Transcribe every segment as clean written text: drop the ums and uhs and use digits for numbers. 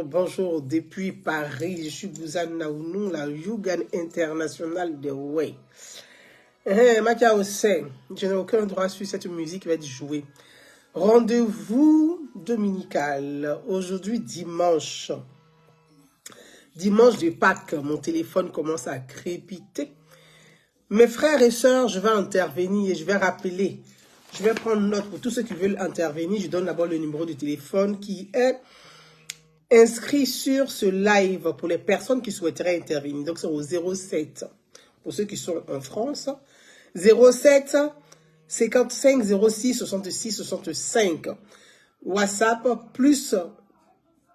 Bonjour, depuis Paris, je suis Bouzane Naounou, la Yugan internationale de Way. Makia Hossein, je n'ai aucun droit sur cette musique qui va être jouée. Rendez-vous dominical, aujourd'hui dimanche. Dimanche de Pâques, mon téléphone commence à crépiter. Mes frères et sœurs, je vais intervenir et je vais rappeler. Je vais prendre note pour tous ceux qui veulent intervenir. Je donne d'abord le numéro de téléphone qui est inscrit sur ce live pour les personnes qui souhaiteraient intervenir. Donc c'est au 07 pour ceux qui sont en France. 07 55 06 66 65. WhatsApp plus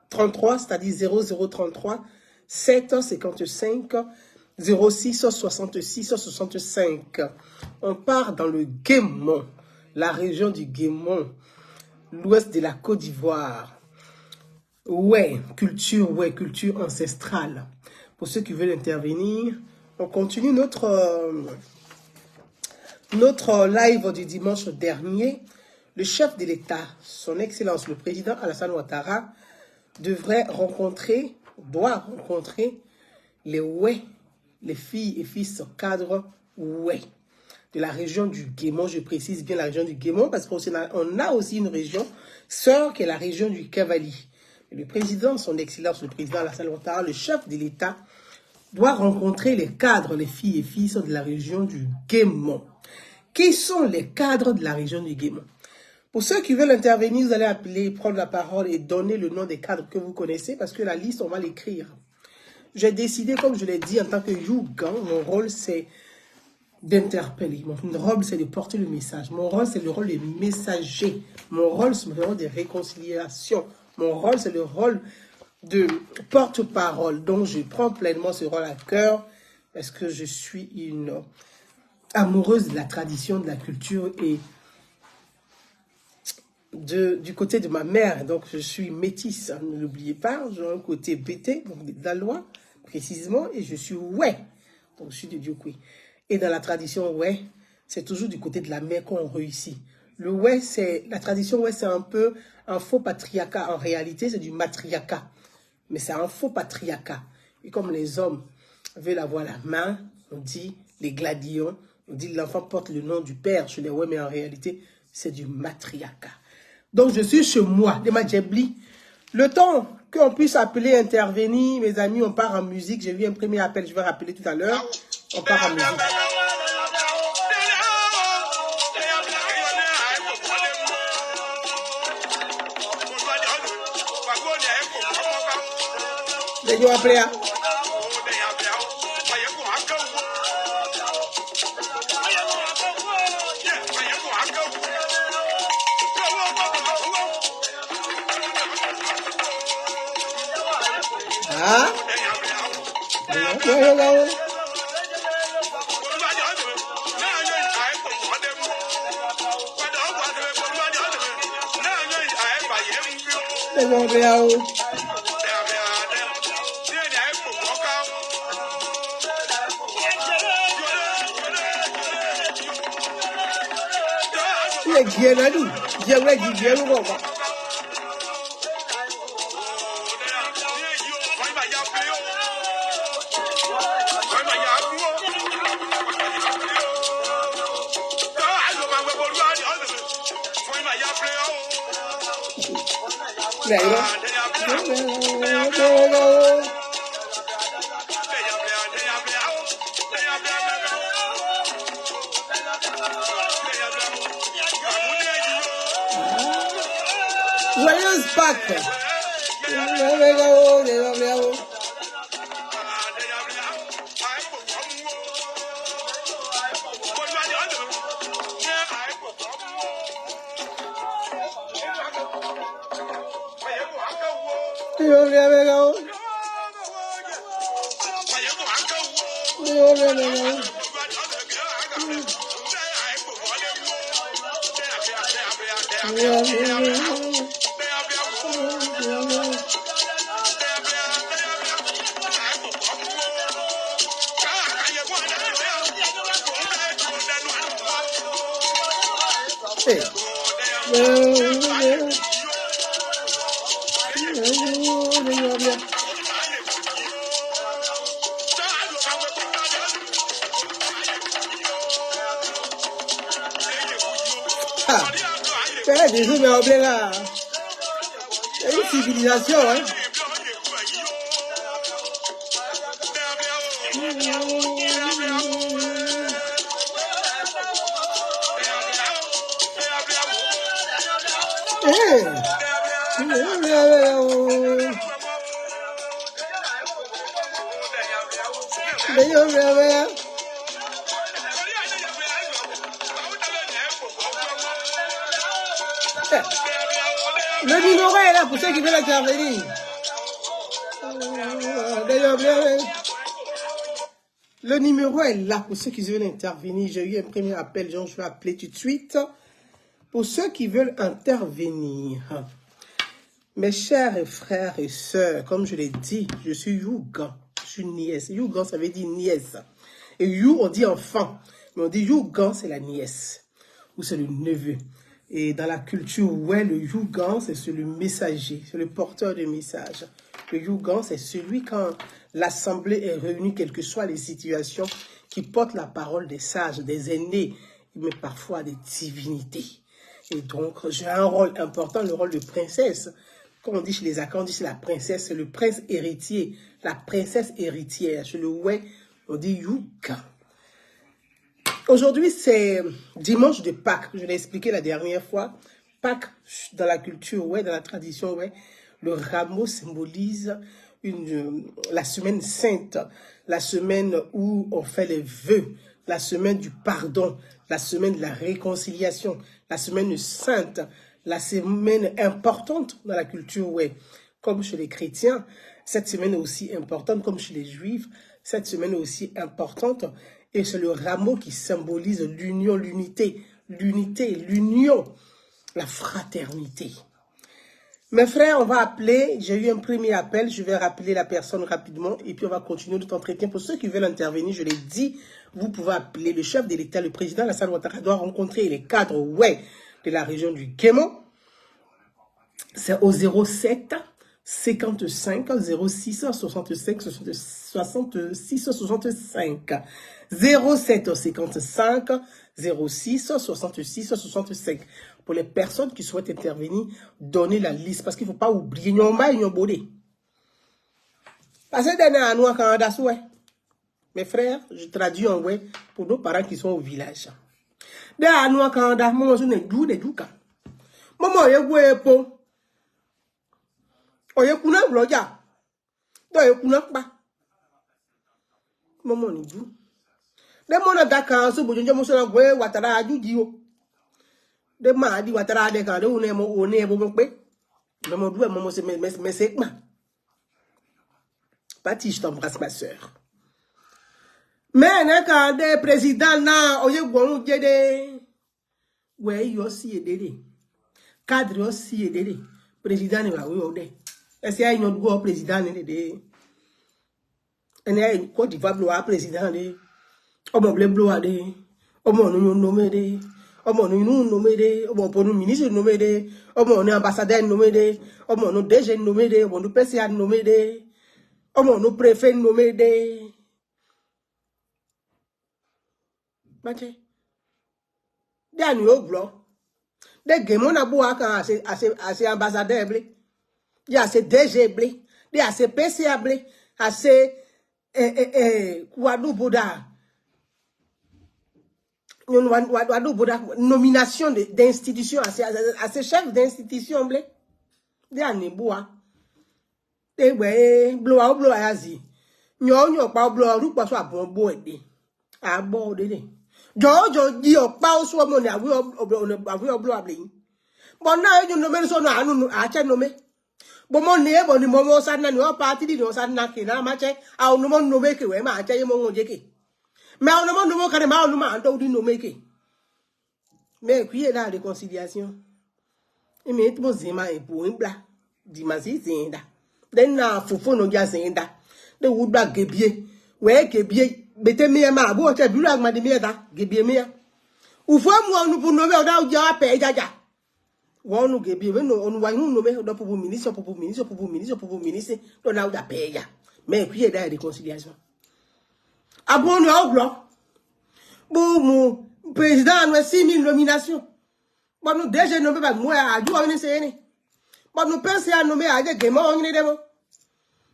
33, c'est-à-dire 0033 755 06 66 65. On part dans le Guémon, la région du Guémon, l'ouest de la Côte d'Ivoire. Ouais, culture ancestrale. Pour ceux qui veulent intervenir, on continue notre live du dimanche dernier. Le chef de l'État, son Excellence, le président Alassane Ouattara, doit rencontrer les ouais, les filles et fils cadres ouais, de la région du Guémon. Je précise bien la région du Guémon parce qu'on a aussi une région sœur qui est la région du Cavali. Le président, son Excellence, le président Alassane Ouattara, le chef de l'État, doit rencontrer les cadres, les filles et fils de la région du Guémon. Qui sont les cadres de la région du Guémon? Pour ceux qui veulent intervenir, vous allez appeler, prendre la parole et donner le nom des cadres que vous connaissez parce que la liste, on va l'écrire. J'ai décidé, comme je l'ai dit, en tant que Yugan, mon rôle, c'est d'interpeller. Mon rôle, c'est de porter le message. Mon rôle, c'est le rôle des messagers. Mon rôle, c'est le rôle des réconciliations. Mon rôle, c'est le rôle de porte-parole. Donc, je prends pleinement ce rôle à cœur parce que je suis une amoureuse de la tradition, de la culture et du côté de ma mère. Donc, je suis métisse, hein, ne l'oubliez pas. J'ai un côté BT, donc de la loi, précisément, et je suis ouais. Donc, je suis de Diokwe. Et dans la tradition ouais, c'est toujours du côté de la mère qu'on réussit. Le ouais, c'est la tradition ouais, c'est un peu un faux patriarcat. En réalité, c'est du matriarcat. Mais c'est un faux patriarcat. Et comme les hommes veulent avoir la main, on dit les gladions, on dit l'enfant porte le nom du père chez les ouais, mais en réalité, c'est du matriarcat. Donc, je suis chez moi, de ma djebli. Le temps qu'on puisse appeler, intervenir, mes amis, on part en musique. J'ai vu un premier appel, je vais rappeler tout à l'heure. On part en musique. Les gens appelés, hein? Ah? Joyeuse Pâques. Hey. Des hommes en blé là. C'est une civilisation, hein. Le numéro est là pour ceux qui veulent intervenir. Le numéro est là pour ceux qui veulent intervenir. J'ai eu un premier appel, donc je vais appeler tout de suite. Pour ceux qui veulent intervenir. Mes chers frères et sœurs, comme je l'ai dit, je suis Yougan. Je suis nièce. Yougan, ça veut dire nièce. Et You, on dit enfant. Mais on dit Yougan, c'est la nièce. Ou c'est le neveu. Et dans la culture, ouais, le Yougan, c'est le messager, c'est le porteur de message. Le Yougan, c'est celui quand l'assemblée est réunie, quelles que soient les situations, qui porte la parole des sages, des aînés, mais parfois des divinités. Et donc, j'ai un rôle important, le rôle de princesse. Comme on dit chez les Akans, on dit c'est la princesse, c'est le prince héritier, la princesse héritière. Chez le ouais, on dit Yougan. Aujourd'hui, c'est dimanche de Pâques. Je l'ai expliqué la dernière fois. Pâques, dans la culture, ouais, dans la tradition, ouais, le rameau symbolise la semaine sainte, la semaine où on fait les vœux, la semaine du pardon, la semaine de la réconciliation, la semaine sainte, la semaine importante dans la culture, ouais. Comme chez les chrétiens, cette semaine est aussi importante, comme chez les juifs, cette semaine est aussi importante. Et c'est le rameau qui symbolise l'union, l'unité, l'union, la fraternité. Mes frères, on va appeler, j'ai eu un premier appel, je vais rappeler la personne rapidement et puis on va continuer notre entretien. Pour ceux qui veulent intervenir, je l'ai dit, vous pouvez appeler le chef de l'État, le président Alassane Ouattara doit rencontrer les cadres ouais, de la région du Guémon. C'est au 07 55 06 65 66 65. 07 55 06 66 65. Pour les personnes qui souhaitent intervenir, donnez la liste parce qu'il ne faut pas oublier. Parce que mes frères, je traduis en ouais pour nos parents qui sont au village. De mona daka so bojonjo mo so gwe Ouattara ajuji o de ma di Ouattara de kan de one mo pe de mo dou mo se me se ma Pati, je t'embrasse ma sœur. Mais na kan de président na oye gwonu jede we yo si edede cadre yo si edede président ni wa we o de ese ay nyon go président ni de ene ay Côte d'Ivoire bloa président de Omo ble bloa de, omo no nommé de, omo no nommé de, omo ponu ministre nommé de, omo no ambassadeur nommé de, omo no DG nommé de, omo no PCA nommé de, omo no préfet nommé de. Bache. De anu yo blo. De Guémon na bo aka ase ambassadeur ble. De ase DG ble, de ase PCA ble, ase Kouadou Bouda. Nomination d'institution à ces chefs d'institution blé de aniboa de we bloa yazi nyo pa bloa ru pa so abon bo ede abo de jojo di opa o so mo ni awi bloa blé bon na yo no me so no anu a che no me bo mo ni e bo ni mo sa na ni o pa ti di no sa na ke na ma che a no mo no me ke we ma che ye mo ngoje ke mais on ne demande pas de mal, on ne make. Mais qui est la réconciliation? Et mais tout zema et pour un bla, dimasi zinda. Den na fofo no ja zinda. De wood bla gebie. We gebie, bete me ma bo che bula ma de me da, gebie me. Ou fo mo nu pour no ve o da o ja pe jaja. Wonu gebi we no onu wa no me do pour ministre do na uda peya me kwie da réconciliation abonu oglo bo mu président no 6000 nominations bon nous déjà nommé ba moi aju wa ni se ni bon nous pense à nommer aje gemo on ni demo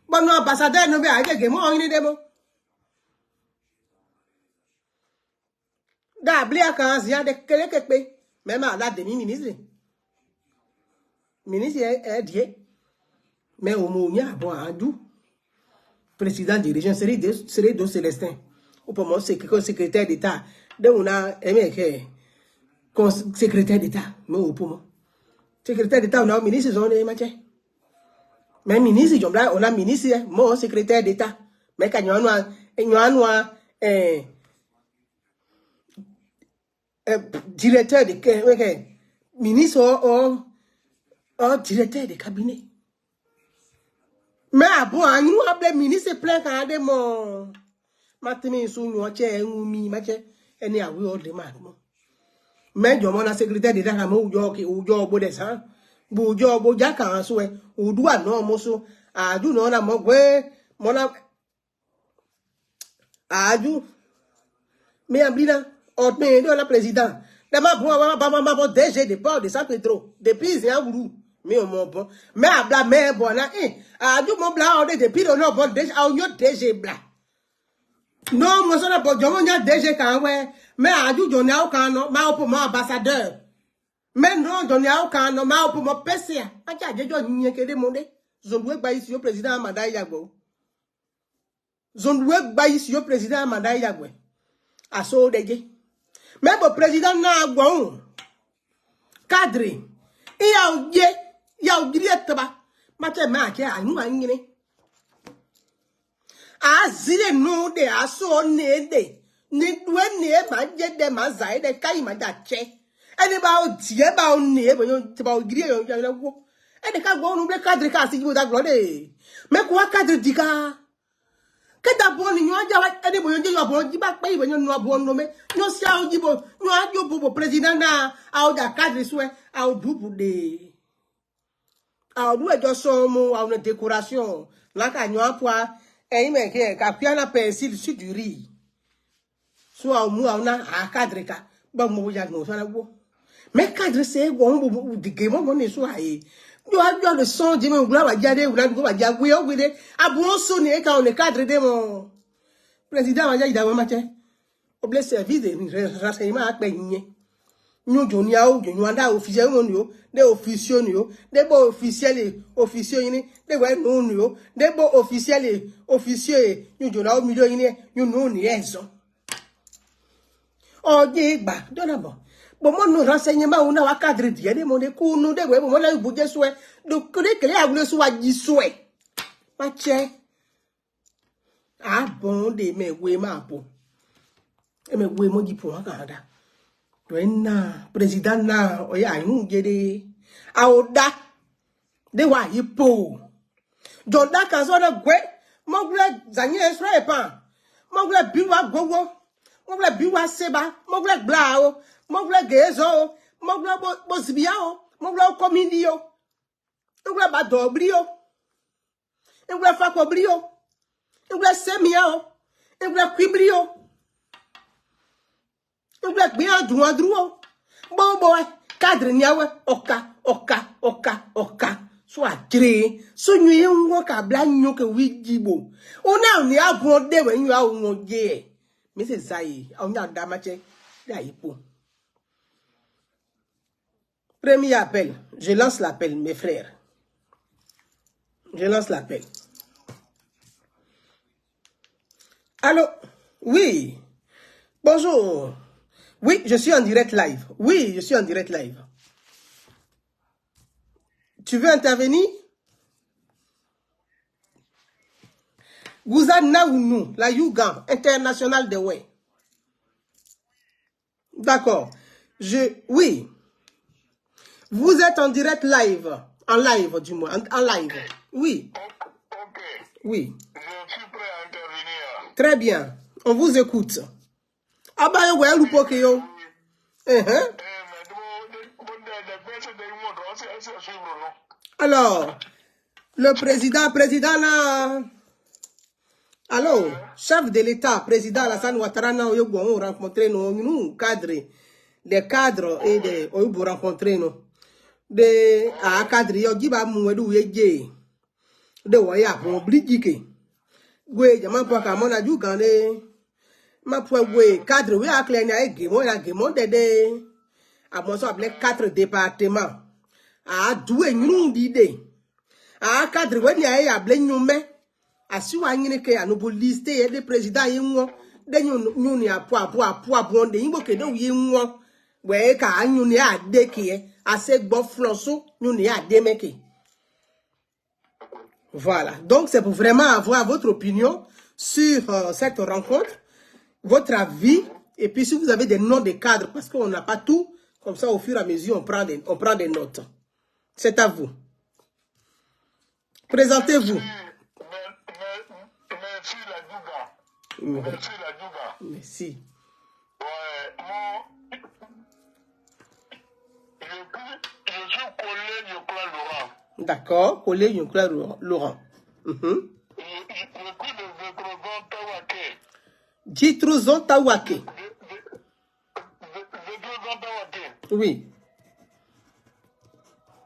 bon nous ambassadeur nommé aje gemo on ni demo da blia kan zia de kele kepe même à la demi ministre est dié mais au moment bon aju président de région serait de Célestin ou pour moi c'est que secrétaire d'état de on a aimé que secrétaire d'état mais au pour moi secrétaire d'état on a ministre zone matché mais ministre on a ministre moi secrétaire d'état mais quand directeur de ministre ou directeur de cabinet mais bon nous appelle ministre plein quand de mon matini sou nous che ngumi matché eni awi o de ma mais je mon secrétaire d'état ka mo ujo bo de san bo ujo bo ja kan so e odua no mo so aju no na mo gwe mo na aju me ablina o me do la président de ma bon DG de port de San Pedro depuis ya guru me o mo bon me abla me bon na aju mo bla o de depuis no bon DG a o DG bla non mo so na bo jomo nya DG kan we me aju jo na o kan no ma o po mo ambassadeur me non jo na o kan no ma o po mo PCA aja jejo nyen kede mo de zonwe gba isi yo président Amanda Yagbo zonwe gba isi yo président Amanda Yagbo aso deje me bo président na gbon cadre ya o giri etaba ma che ma ke anu anyire azile no de aso ne de ni duwe ne ma je de ma zai de kai ma da che eni ba o tie ba o ne bo yo ti ba o giri yo ya wo eni ka gbo nu be cadre ka si da glo de me ko cadre dika ke da bo ni yo ja wa eni bo yo je yo bo ji ba pe bo yo nu abo no me no si a o ji bo no a jo bo president na a o da cadre so e a o dubu de a o du e jo so mu a o décoration la ka nyo apwa eyin me ke ka piana pensil sur du riz so a mu a na a cadre ka ba mo ya no so na wo me cadre se go mo di game mo ni so aye yo a jo le son di me gla wa jade ula go wa jagwe o gbe de abu so ni e ka o le cadre de mo président wa ja ida mo ma che o bless service de renseignement a pe yin ñu jo ni a o jo ñu anda officiel mo ni o de officiel ni o de bo officiel ni de we no ni o de bo officiel ñu jo na o million ni ñu no ni enso o je gba do na bo mo no renseignement o na wa cadre die de mo de ku nu de we mo la bu je so e do kre a wule so wa ji so e ma che a bon de me we ma po e me we mo ji po wa Canada na président na o ya yin jede aoda de wa yipo joda kan so na gwe mo gule zanye Israel pan mo gule biwa gogo mo gule biwa seba mo gule bla o mo gule gezo o mo gule bo zibia o mo gule komindi o mo gule ba dobri o mo gule fa ko bri o mo gule semia o mo gule kwibri o black be adru bo cadre nyawe oka so ajire so nyi nwo ka bla nyo ke wijibo ona ni agun de we nyu awon je mi se sai onya da ma che da ipo premier appel je lance l'appel mes frères je lance l'appel allô oui bonjour. Oui, je suis en direct live. Oui, je suis en direct live. Tu veux intervenir? Gouzana ou nous, la Yugan internationale de Way. D'accord. Oui. Vous êtes en direct live. En live, du moins. En live. Oui. Ok. Oui. Je suis prêt à intervenir. Très bien. On vous écoute. Ah bah, ouais, ou pas que yo. Alors, le président là... Allô, chef de l'État, président Alassane Ouattara, nous avons rencontré nous cadres, des cadres et des... Nous avons rencontré nous. Des cadres, nous avons rencontré de waya bon bridike gwe jama po ka mona ju kan de ma po gwe cadre we akle ni ay gemo de amon so able 4 départements a doué nyun di de a cadre we ni ay able nyume asi wa nyine ke anobo liste e de président yi won de nyun ni apo bon de yimbo ke de yi won we ka nyun ni ade ke ase gbo flonso nyun ni ade meke. Voilà, donc c'est pour vraiment avoir votre opinion sur cette rencontre, votre avis, et puis si vous avez des noms de cadres, parce qu'on n'a pas tout, comme ça au fur et à mesure on prend des notes. C'est à vous. Présentez-vous. Merci la Douga. Merci la Douga. Merci. Ouais, moi, je suis collègue Youkla Laurent. D'accord, collègue Youkla Laurent. Je suis de Jitrouzon Tawake. Oui.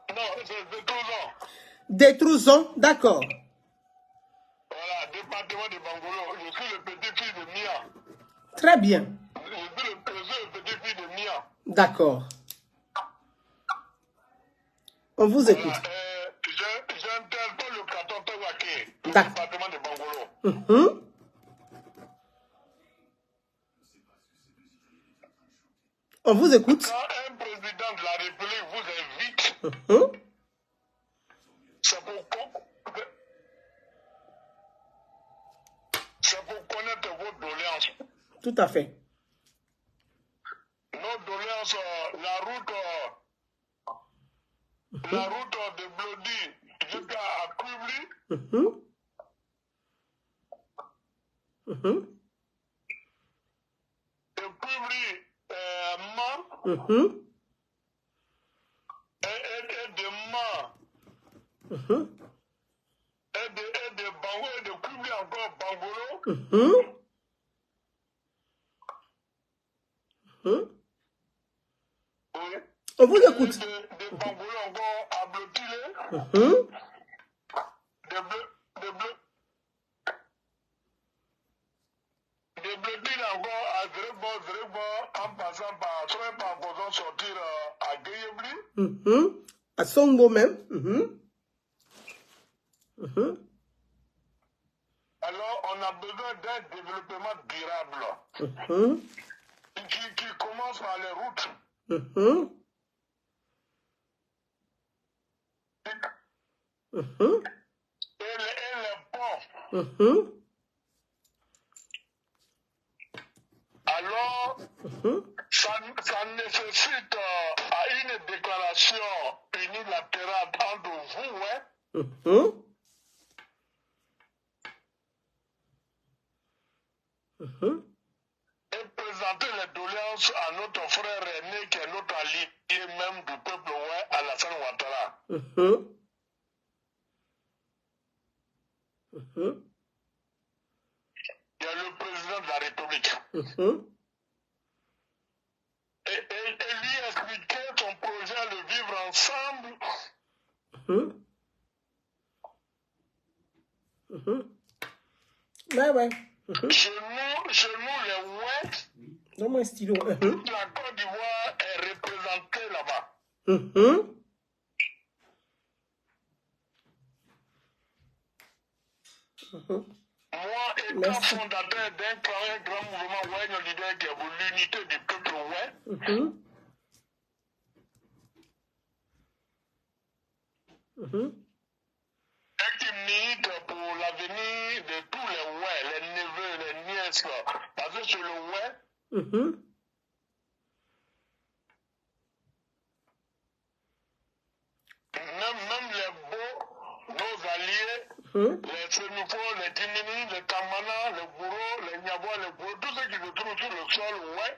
Non, c'est Détrouzon. Détrouzon, d'accord. Voilà, département de Bangolo. Je suis le petit-fils de Mia. Très bien. Je suis le petit-fils de Mia. D'accord. On vous écoute. Voilà, j'interpelle le canton Tawake, le D'accord. département de Bangolo. On vous écoute. Quand un président de la République vous invite, c'est pour connaître vos doléances. Tout à fait. Nos doléances, la route de Blody jusqu'à Kubli, de Kubli, Man, et de Man, et de Bango, et de Kubli encore Bangolo. Oui. On vous écoute. De Bangolo encore à Blotilé. De Blotilé encore à Zrebo, en passant par Soin, par posant sortir à Gayebli. À Songo même. Alors, on a besoin d'un développement durable qui commence par les routes. Et les ponts. Alors, ça nécessite une déclaration unilatérale entre vous, et présenter les doléances à notre frère aîné qui est notre allié même du peuple Alassane Ouattara. Il y a le président de la République. Et lui expliquer son projet de vivre ensemble. Ouais. Chez nous, les Ouest, donne-moi un stylo. toute la Côte d'Ivoire est représentée là-bas. Moi, étant fondateur d'un grand mouvement Ouest, le leader qui a voulu l'unité du peuple Ouest, et qui milite pour l'avenir de tous les Ouest, les neveux, les nièces, parce que sur le Ouest, même les beaux, nos alliés, les Sénufo, les Timini, les Tamana, les Bourreaux, les Niabois, les Bourreaux, tous ceux qui se trouvent sur le sol, ouais.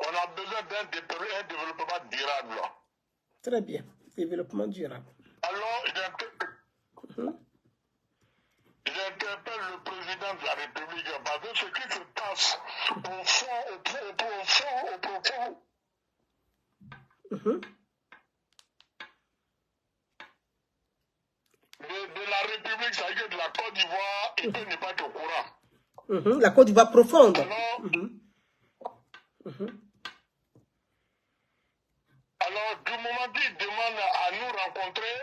on a besoin d'un développement durable. Très bien. Développement durable. Alors, j'interpelle le président de la République parce que ce qui se passe au profond, de la République, c'est-à-dire de la Côte d'Ivoire, il peut ne pas être au courant. La Côte d'Ivoire profonde. Alors, du moment qu'il demande à nous rencontrer,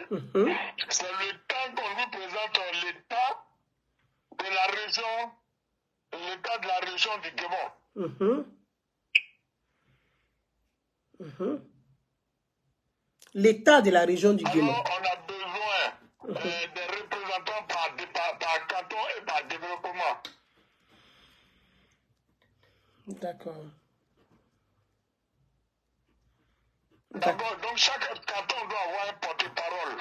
c'est le temps qu'on nous présente l'état de la région du Gabon. L'état de la région du Gabon. Alors, on a besoin des représentants par canton et par développement. D'accord. D'abord, donc chaque canton doit avoir un porte-parole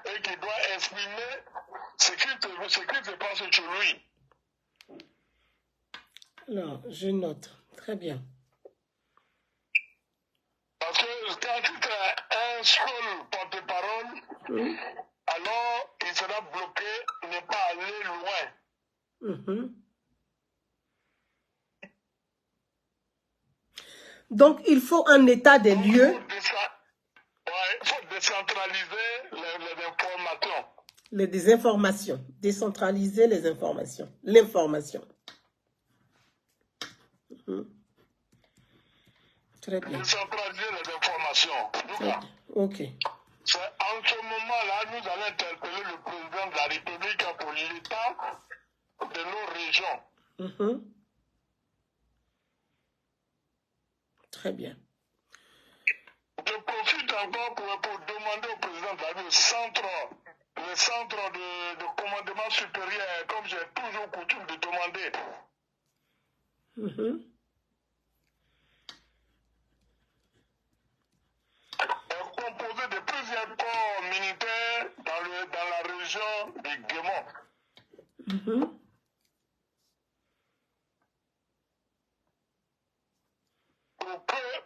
et qui doit exprimer ce qui se passe chez lui. Alors, je note. Très bien. Parce que quand tu as un seul porte-parole, alors il sera bloqué, ne pas aller loin. Donc, il faut un état des lieux. Il faut décentraliser les informations. Les désinformations. Décentraliser les informations. L'information. Très bien. Décentraliser les informations. Ok. En ce moment-là, nous allons interpeller le président de la République pour l'état de nos régions. Très bien. Je profite encore pour demander au président de la République le centre de commandement supérieur, comme j'ai toujours coutume de demander. Composé de plusieurs corps militaires dans la région du Guémon.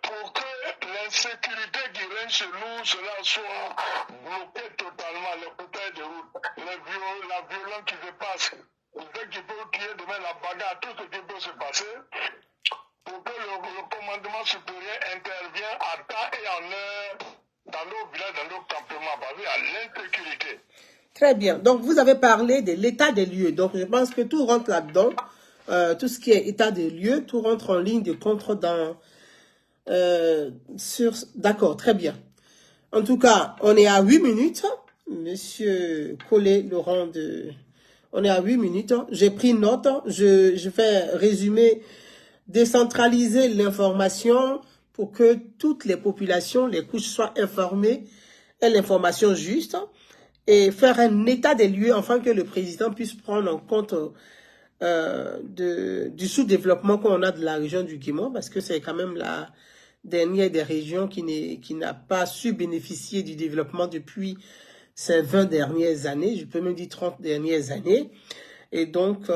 Pour que l'insécurité qui règne chez nous, cela soit bloqué totalement, les bouteilles de route, la violence qui se passe, ce qui peut tuer demain la bagarre, tout ce qui peut se passer, pour que le commandement supérieur intervienne à temps et en heure dans nos villages, dans nos campements, basés à l'insécurité. Très bien. Donc, vous avez parlé de l'état des lieux. Donc, je pense que tout rentre là-dedans. Tout ce qui est état des lieux, tout rentre en ligne de compte dans... D'accord, très bien. En tout cas, on est à 8 minutes. Monsieur Collet Laurent, on est à 8 minutes. J'ai pris note. Je vais résumer, décentraliser l'information pour que toutes les populations, les couches soient informées et l'information juste, et faire un état des lieux afin que le président puisse prendre en compte du sous-développement qu'on a de la région du Guémon, parce que c'est quand même la dernière des régions qui n'a pas su bénéficier du développement depuis ces 20 dernières années, je peux même dire 30 dernières années. Et donc,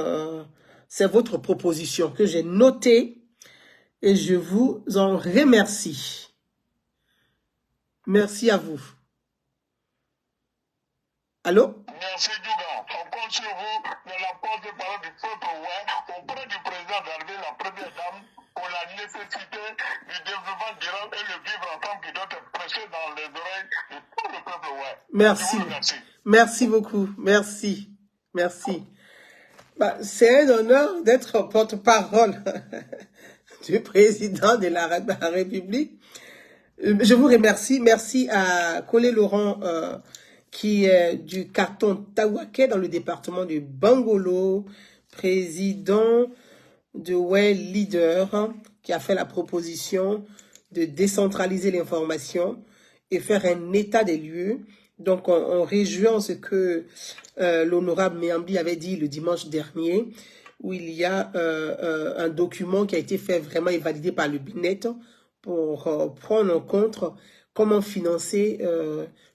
c'est votre proposition que j'ai notée et je vous en remercie. Merci à vous. Allô? Merci Dougan. On compte sur vous de la porte-parole du peuple auprès du président d'Albé, la première dame, pour la nécessité du développement durable et le vivre ensemble qui doit être prêché dans les oreilles de tout le peuple Merci. Merci beaucoup. Merci. Merci. Bah, c'est un honneur d'être porte-parole du président de la République. Je vous remercie. Merci à Collet Laurent, qui est du canton Taouaké dans le département du Bangolo, président de Well Leader, qui a fait la proposition de décentraliser l'information et faire un état des lieux. Donc, on réjouit en ce que l'honorable Méambi avait dit le dimanche dernier, où il y a un document qui a été fait vraiment et validé par le BINET pour prendre en compte comment financer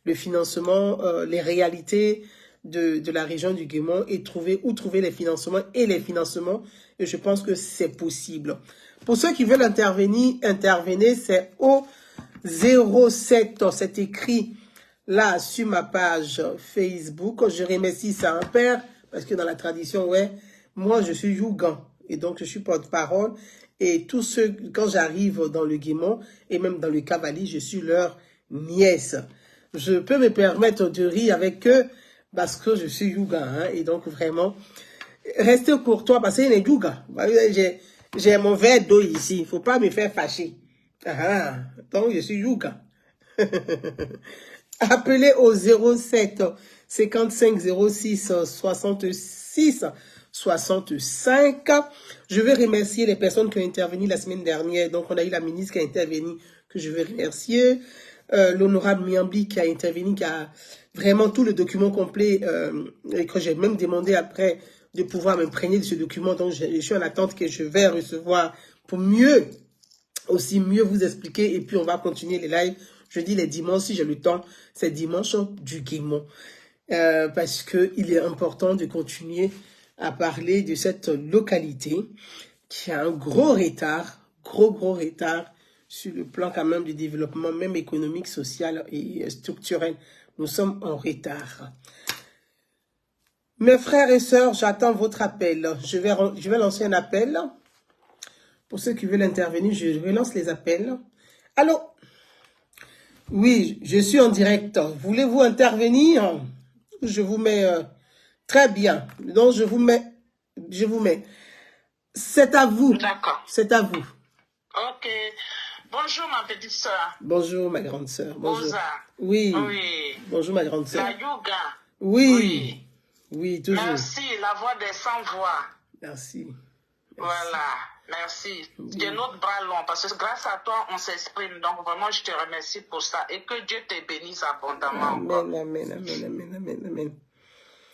le financement, les réalités de la région du Guémont et trouver où trouver les financements et les financements. Et je pense que c'est possible. Pour ceux qui veulent intervenir, c'est au 07. C'est écrit là sur ma page Facebook. Je remercie ça un père parce que dans la tradition, ouais, moi je suis Yougan et donc je suis porte-parole. Et tous ceux, quand j'arrive dans le Guémont et même dans le Cavali, je suis leur nièce. Je peux me permettre de rire avec eux parce que je suis Youga. Hein, et donc vraiment, restez courtois parce qu'il est Youga. J'ai mon verre d'eau ici. Il ne faut pas me faire fâcher. Ah, donc je suis Youga. Appelez au 07 55 06 66 65. Je veux remercier les personnes qui ont intervenu la semaine dernière. Donc, on a eu la ministre qui a intervenu, que je veux remercier. L'honorable Miambli qui a intervenu, qui a vraiment tout le document complet et que j'ai même demandé après de pouvoir m'imprégner de ce document. Donc, je suis en attente que je vais recevoir pour mieux vous expliquer. Et puis, on va continuer les lives. Je dis les dimanches, si j'ai le temps, c'est dimanche du Guémont. Parce qu'il est important de continuer à parler de cette localité qui a un gros retard, gros retard sur le plan quand même du développement, même économique, social et structurel. Nous sommes en retard. Mes frères et sœurs, j'attends votre appel. Je vais lancer un appel. Pour ceux qui veulent intervenir, je relance les appels. Allô? Oui, je suis en direct. Voulez-vous intervenir? Je vous mets très bien. Donc, je vous mets. C'est à vous. D'accord. C'est à vous. Ok. Bonjour, ma petite soeur. Bonjour, ma grande soeur. Bonjour. Boza. Oui. Oui. Bonjour, ma grande soeur. La yoga. Oui. Oui, toujours. Merci, la voix des sans-voix. Merci. Voilà. Merci. Tu es notre bras long parce que grâce à toi, on s'exprime. Donc, vraiment, je te remercie pour ça et que Dieu te bénisse abondamment. Amen.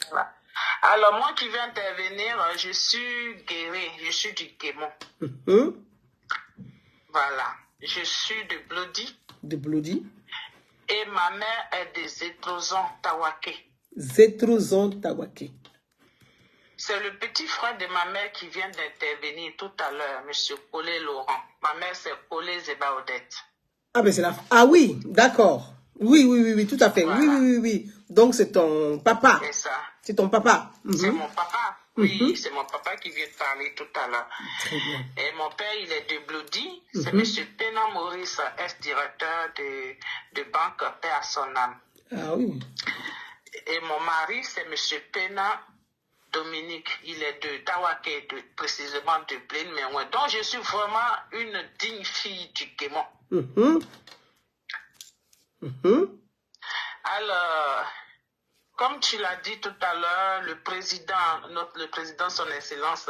Voilà. Alors, moi qui vais intervenir, je suis guérie. Je suis du Guémont. Voilà. Je suis de Blodi. De Blodi. Et ma mère est des Zétrozon Tawaké. Zétrozon Tawaké. C'est le petit frère de ma mère qui vient d'intervenir tout à l'heure, M. Colé Laurent. Ma mère, c'est Colé Zebaodette. Ah, ben c'est la... Ah oui, d'accord. Oui, tout à fait. Voilà. Oui. Donc, c'est ton papa. C'est ça. C'est ton papa. C'est mon papa. Oui, c'est mon papa qui vient de parler tout à l'heure. Très bien. Et mon père, il est de Blodi. C'est M. Pena Maurice, ex-directeur de banque Paix à son âme. Ah oui. Et mon mari, c'est M. Pena Dominique. Il est de Tawaké, précisément de Plaine-Méouin. Donc, je suis vraiment une digne fille du Guémont. Alors, comme tu l'as dit tout à l'heure, le président, son excellence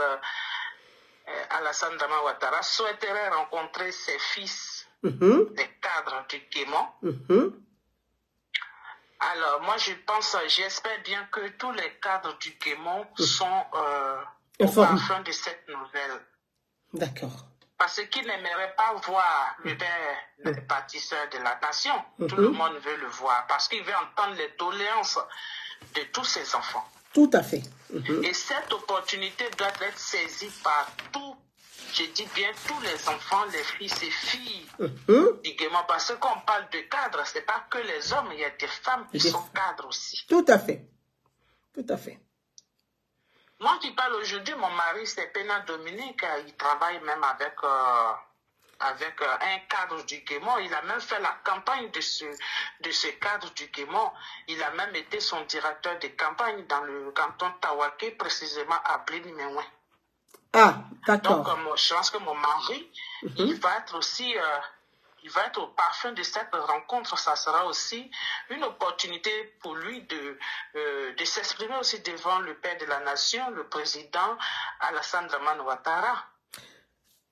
Alassane Dramane Ouattara, souhaiterait rencontrer ses fils, des cadres du Guémont. Alors, moi, j'espère bien que tous les cadres du Guémont sont au parfum de cette nouvelle. D'accord. Parce qu'ils n'aimeraient pas voir le père bâtisseur de la nation. Tout le monde veut le voir. Parce qu'il veut entendre les doléances de tous ses enfants. Tout à fait. Et cette opportunité doit être saisie par je dis bien tous les enfants, les fils et filles du Guémont. Parce que quand on parle de cadres, ce n'est pas que les hommes, il y a des femmes qui sont cadres aussi. Tout à fait. Moi qui parle aujourd'hui, mon mari, c'est Pena Dominique. Il travaille même avec un cadre du Guémont. Il a même fait la campagne de ce cadre du Guémont. Il a même été son directeur de campagne dans le canton Tawaké, précisément à Plaine-Méouin. Ah, d'accord. Donc, je pense que mon mari, il va être aussi... il va être au parfum de cette rencontre. Ça sera aussi une opportunité pour lui de s'exprimer aussi devant le père de la nation, le président Alassane Dramane Ouattara.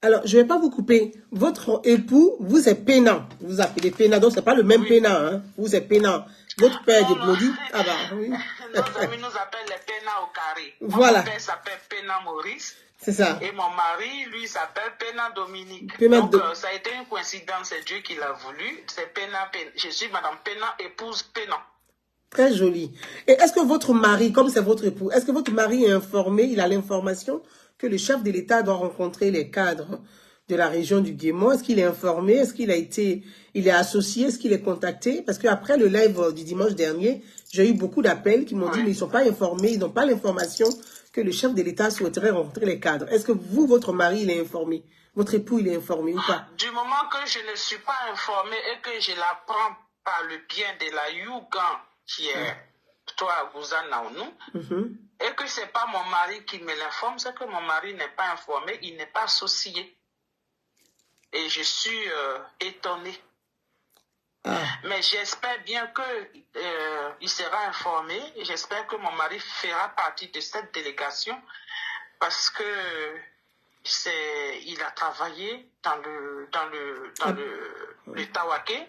Alors, je ne vais pas vous couper. Votre époux, vous êtes Pena. Vous appelez Pena, donc ce n'est pas le même Pena. Hein? Vous êtes Pena. Votre père de Blodi. Ah bah oui. Nos amis nous appellent les Pena au carré. Voilà. Mon père s'appelle Pena Maurice. C'est ça. Et mon mari, lui, s'appelle Pena Dominique. Donc, ça a été une coïncidence, c'est Dieu qui l'a voulu. C'est Pena. Je suis Madame Pena, épouse Pena. Très joli. Et est-ce que votre mari, comme c'est votre époux, est-ce que votre mari est informé, il a l'information que le chef de l'État doit rencontrer les cadres de la région du Guémont? Est-ce qu'il est informé? Est-ce qu'il a été, il est associé? Est-ce qu'il est contacté? Parce qu'après le live du dimanche dernier, j'ai eu beaucoup d'appels qui m'ont dit, mais ils ne sont pas informés, ils n'ont pas l'information que le chef de l'État souhaiterait rencontrer les cadres. Est-ce que vous, votre mari, il est informé? Votre époux, il est informé ou pas? Du moment que je ne suis pas informée et que je l'apprends par le bien de la Yougan, qui est toi, Gouzana ou nous, et que ce n'est pas mon mari qui me l'informe, c'est que mon mari n'est pas informé, il n'est pas associé. Et je suis étonnée. Mais j'espère bien qu'il sera informé. J'espère que mon mari fera partie de cette délégation parce que il a travaillé dans le Tawaké.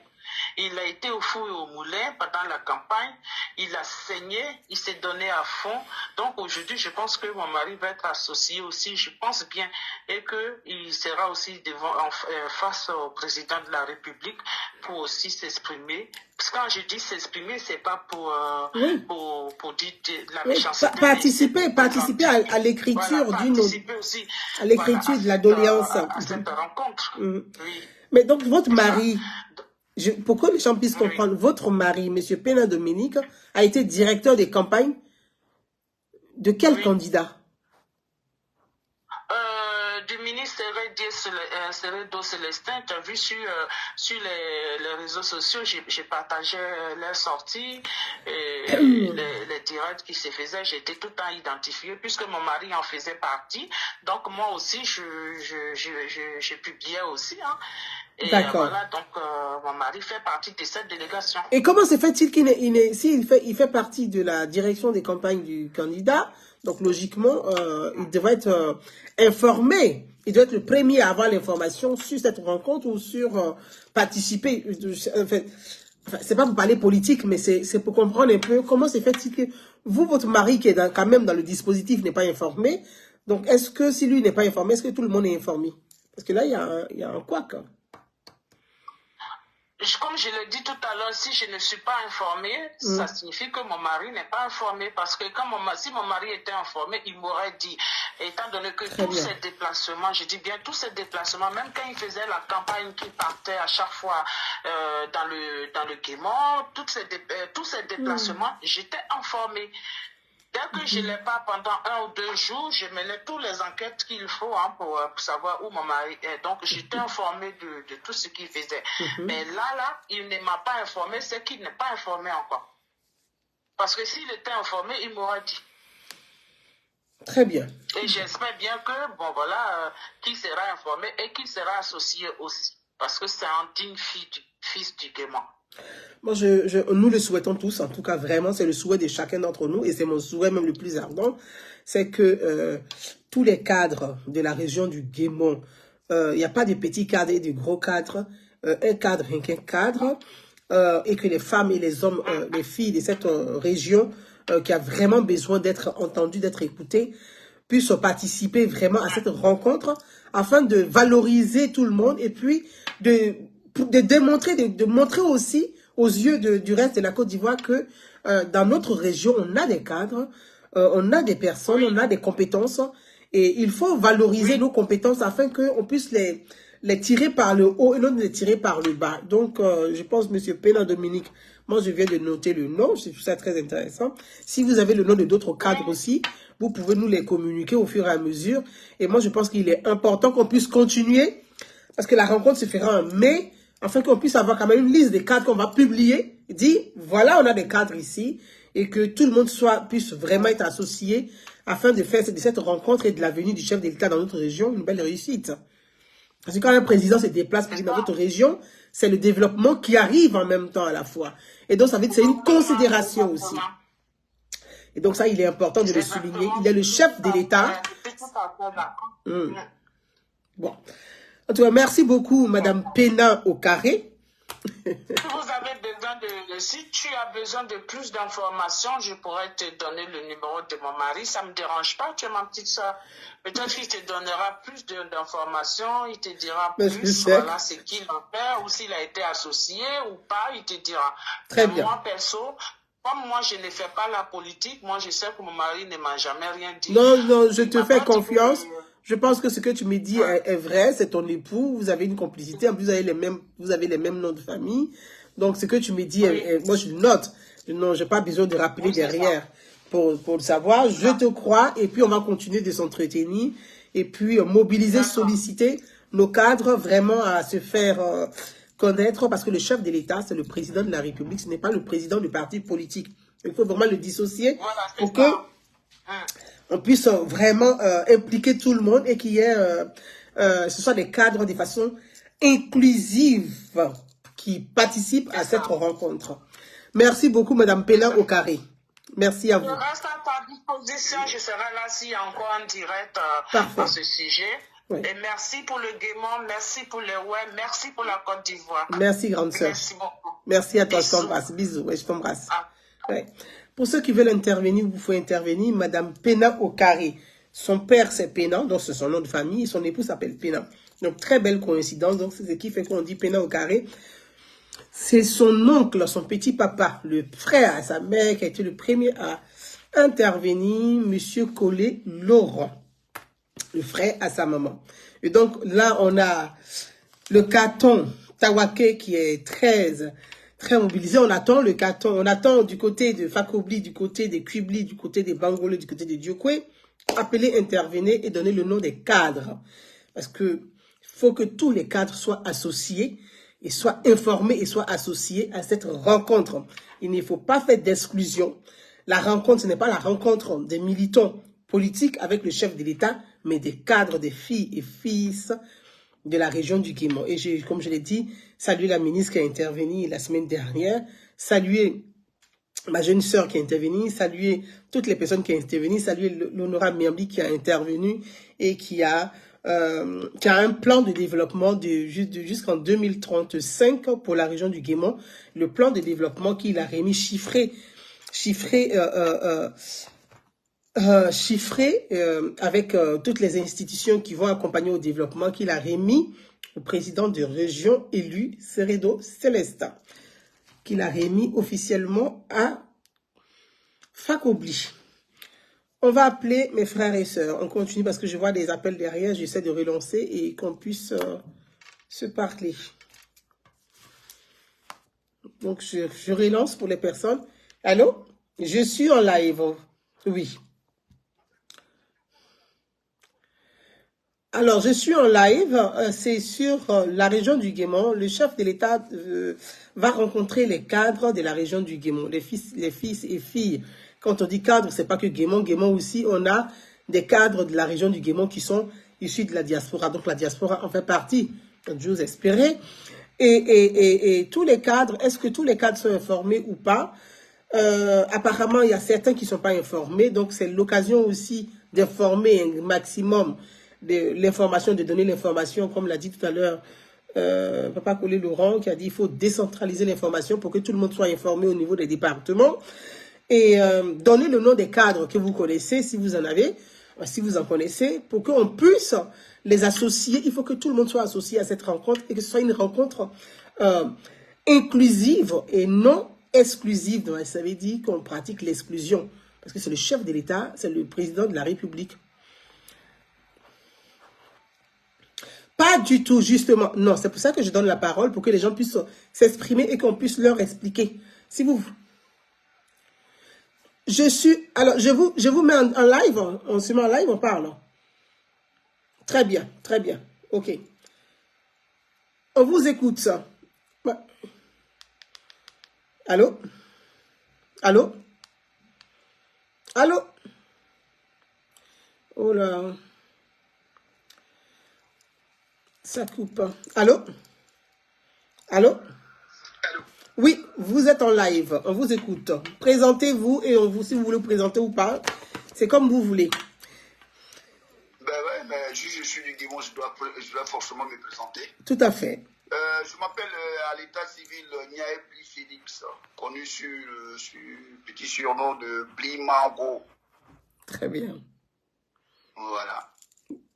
Il a été au four et au moulin pendant la campagne. Il a saigné, il s'est donné à fond. Donc aujourd'hui, je pense que mon mari va être associé aussi. Je pense bien et qu'il sera aussi face au président de la République pour aussi s'exprimer. Parce que quand je dis s'exprimer, c'est pas pour dire de la méchanceté. Participer à l'écriture à l'écriture de la doléance. À cette rencontre. Oui. Mais donc votre mari. Pour que les gens puissent comprendre, votre mari, M. Pena Dominique, a été directeur des campagnes de quel candidat? Du ministre Seredo Célestin. Tu as vu sur les réseaux sociaux, j'ai partagé leurs sorties, les directs qui se faisaient, j'étais tout le temps identifié, puisque mon mari en faisait partie. Donc moi aussi, je publiais aussi. Hein. Et voilà, donc mon mari fait partie de cette délégation. Et comment se fait-il il fait partie de la direction des campagnes du candidat, donc logiquement, il devrait être informé. Il doit être le premier à avoir l'information sur cette rencontre ou sur participer. Enfin, c'est pas pour parler politique, mais c'est pour comprendre un peu comment se fait-il que vous, votre mari, qui est quand même dans le dispositif, n'est pas informé. Donc, est-ce que si lui n'est pas informé, est-ce que tout le monde est informé? Parce que là, il y a un couac. Comme je l'ai dit tout à l'heure, si je ne suis pas informée, ça signifie que mon mari n'est pas informé. Parce que si mon mari était informé, il m'aurait dit, étant donné que tous ces déplacements, je dis bien tous ces déplacements, même quand il faisait la campagne qui partait à chaque fois dans le Guémont, tous ces déplacements, j'étais informée. Dès que je ne l'ai pas pendant 1 ou 2 jours, je menais toutes les enquêtes qu'il faut pour savoir où mon mari est. Donc, j'étais informée de tout ce qu'il faisait. Mais là, il ne m'a pas informé, c'est qu'il n'est pas informé encore. Parce que s'il était informé, il m'aurait dit. Très bien. Et j'espère bien que, qu'il sera informé et qu'il sera associé aussi. Parce que c'est un digne fils du Guémont. Moi, nous le souhaitons tous, en tout cas vraiment, c'est le souhait de chacun d'entre nous, et c'est mon souhait même le plus ardent, c'est que tous les cadres de la région du Guémont, il n'y a pas de petits cadres et de gros cadres, un cadre, un cadre, et que les femmes et les hommes, les filles de cette région, qui a vraiment besoin d'être entendues, d'être écoutées, puissent participer vraiment à cette rencontre, afin de valoriser tout le monde, et puis de montrer aussi aux yeux du reste de la Côte d'Ivoire que dans notre région, on a des cadres, on a des personnes, on a des compétences et il faut valoriser nos compétences afin qu'on puisse les tirer par le haut et non les tirer par le bas. Donc, je pense, M. Pena Dominique, moi je viens de noter le nom, c'est tout ça très intéressant. Si vous avez le nom de d'autres cadres aussi, vous pouvez nous les communiquer au fur et à mesure. Et moi, je pense qu'il est important qu'on puisse continuer parce que la rencontre se fera en mai, afin qu'on puisse avoir quand même une liste des cadres qu'on va publier, dire, voilà, on a des cadres ici, et que tout le monde puisse vraiment être associé, afin de faire de cette rencontre et de la venue du chef de l'État dans notre région une belle réussite. Parce que quand un président se déplace dans votre région, c'est le développement qui arrive en même temps à la fois. Et donc, ça veut dire que c'est une considération aussi. Et donc, ça, il est important de le souligner. Il est le chef de l'État. Bon. En tout cas, merci beaucoup, Madame Pena au carré. Si tu as besoin de plus d'informations, je pourrais te donner le numéro de mon mari. Ça ne me dérange pas, tu es ma petite soeur. Peut-être qu'il te donnera plus d'informations, il te dira plus, voilà, ce qu'il en fait, ou s'il a été associé ou pas, il te dira. Très bien. Moi, perso, comme moi, je ne fais pas la politique, moi, je sais que mon mari ne m'a jamais rien dit. Non, non, je te fais confiance. Je pense que ce que tu me dis est vrai, c'est ton époux, vous avez une complicité, en plus vous avez les mêmes noms de famille. Donc ce que tu me dis, moi je le note. Non, j'ai pas besoin de rappeler derrière pour le savoir. Je te crois et puis on va continuer de s'entretenir et puis mobiliser, solliciter nos cadres vraiment à se faire connaître parce que le chef de l'État, c'est le président de la République, ce n'est pas le président du parti politique. Il faut vraiment le dissocier pour que on puisse vraiment impliquer tout le monde et qu'il y ait, ce soit des cadres de façon inclusive qui participent à cette rencontre. Merci beaucoup, Madame Pena au carré. Merci à vous. Je reste à ta disposition. Je serai là s'il y a encore un direct à ce sujet. Oui. Et merci pour le Guémon, merci pour le web, merci pour la Côte d'Ivoire. Merci, grande sœur. Merci beaucoup. Merci à toi, je t'embrasse. Bisous, ouais, je t'embrasse. Ouais. Pour ceux qui veulent intervenir, vous pouvez intervenir. Madame Pena au carré. Son père, c'est Pena, donc c'est son nom de famille. Et son époux s'appelle Pena. Donc, très belle coïncidence. Donc, c'est ce qui fait qu'on dit Pena au carré. C'est son oncle, son petit papa, le frère à sa mère, qui a été le premier à intervenir, Monsieur Collet Laurent, le frère à sa maman. Et donc, là, on a le canton Tawake qui est très mobilisé. On attend le canton, on attend du côté de Fakobli, du côté des Kubli, du côté des Bangolais, du côté des Diokwe, appeler, intervenir et donner le nom des cadres. Parce que faut que tous les cadres soient associés et soient informés et soient associés à cette rencontre. Il ne faut pas faire d'exclusion. La rencontre, ce n'est pas la rencontre des militants politiques avec le chef de l'État, mais des cadres, des filles et fils de la région du Guémon. Et comme je l'ai dit, saluer la ministre qui a intervenu la semaine dernière, saluer ma jeune sœur qui a intervenu, saluer toutes les personnes qui ont intervenu, saluer l'honorable Miambi qui a intervenu et qui a un plan de développement jusqu'en 2035 pour la région du Guémon. Le plan de développement qu'il a remis chiffré avec toutes les institutions qui vont accompagner au développement qu'il a remis au président de région élu Seredo Celesta, qu'il a remis officiellement à Fakobli. On va appeler mes frères et sœurs. On continue parce que je vois des appels derrière. J'essaie de relancer et qu'on puisse se parler. Donc, je relance pour les personnes. Allô? Je suis en live. Oui. Alors, je suis en live. C'est sur la région du Guémon. Le chef de l'État va rencontrer les cadres de la région du Guémon. Les fils et filles. Quand on dit cadre, c'est pas que Guémon. Guémon aussi, on a des cadres de la région du Guémon qui sont issus de la diaspora. Donc, la diaspora en fait partie. Donc, j'ose espérer. Et tous les cadres, est-ce que tous les cadres sont informés ou pas? Apparemment, il y a certains qui ne sont pas informés. Donc, c'est l'occasion aussi d'informer un maximum de l'information, de donner l'information, comme l'a dit tout à l'heure Papa Collet Laurent, qui a dit qu'il faut décentraliser l'information pour que tout le monde soit informé au niveau des départements. Et donner le nom des cadres que vous connaissez, si vous en avez, si vous en connaissez, pour qu'on puisse les associer. Il faut que tout le monde soit associé à cette rencontre et que ce soit une rencontre inclusive et non exclusive. Donc, ça veut dire qu'on pratique l'exclusion. Parce que c'est le chef de l'État, c'est le président de la République. Pas du tout, justement. Non, c'est pour ça que je donne la parole, pour que les gens puissent s'exprimer et qu'on puisse leur expliquer. Si vous... Alors, je vous mets en live. On se met en live, on parle. Très bien, très bien. OK. On vous écoute, ça. Allô? Allô? Allô? Oh là. Ça coupe. Allô? Allô? Oui, vous êtes en live, on vous écoute. Présentez-vous et si vous voulez vous présenter ou pas, c'est comme vous voulez. Ben ouais, mais je suis du Guémon, je dois forcément me présenter. Tout à fait. Je m'appelle à l'état civil Niaé Pli Félix, connu sur le petit surnom de Pli Mango. Très bien. Voilà.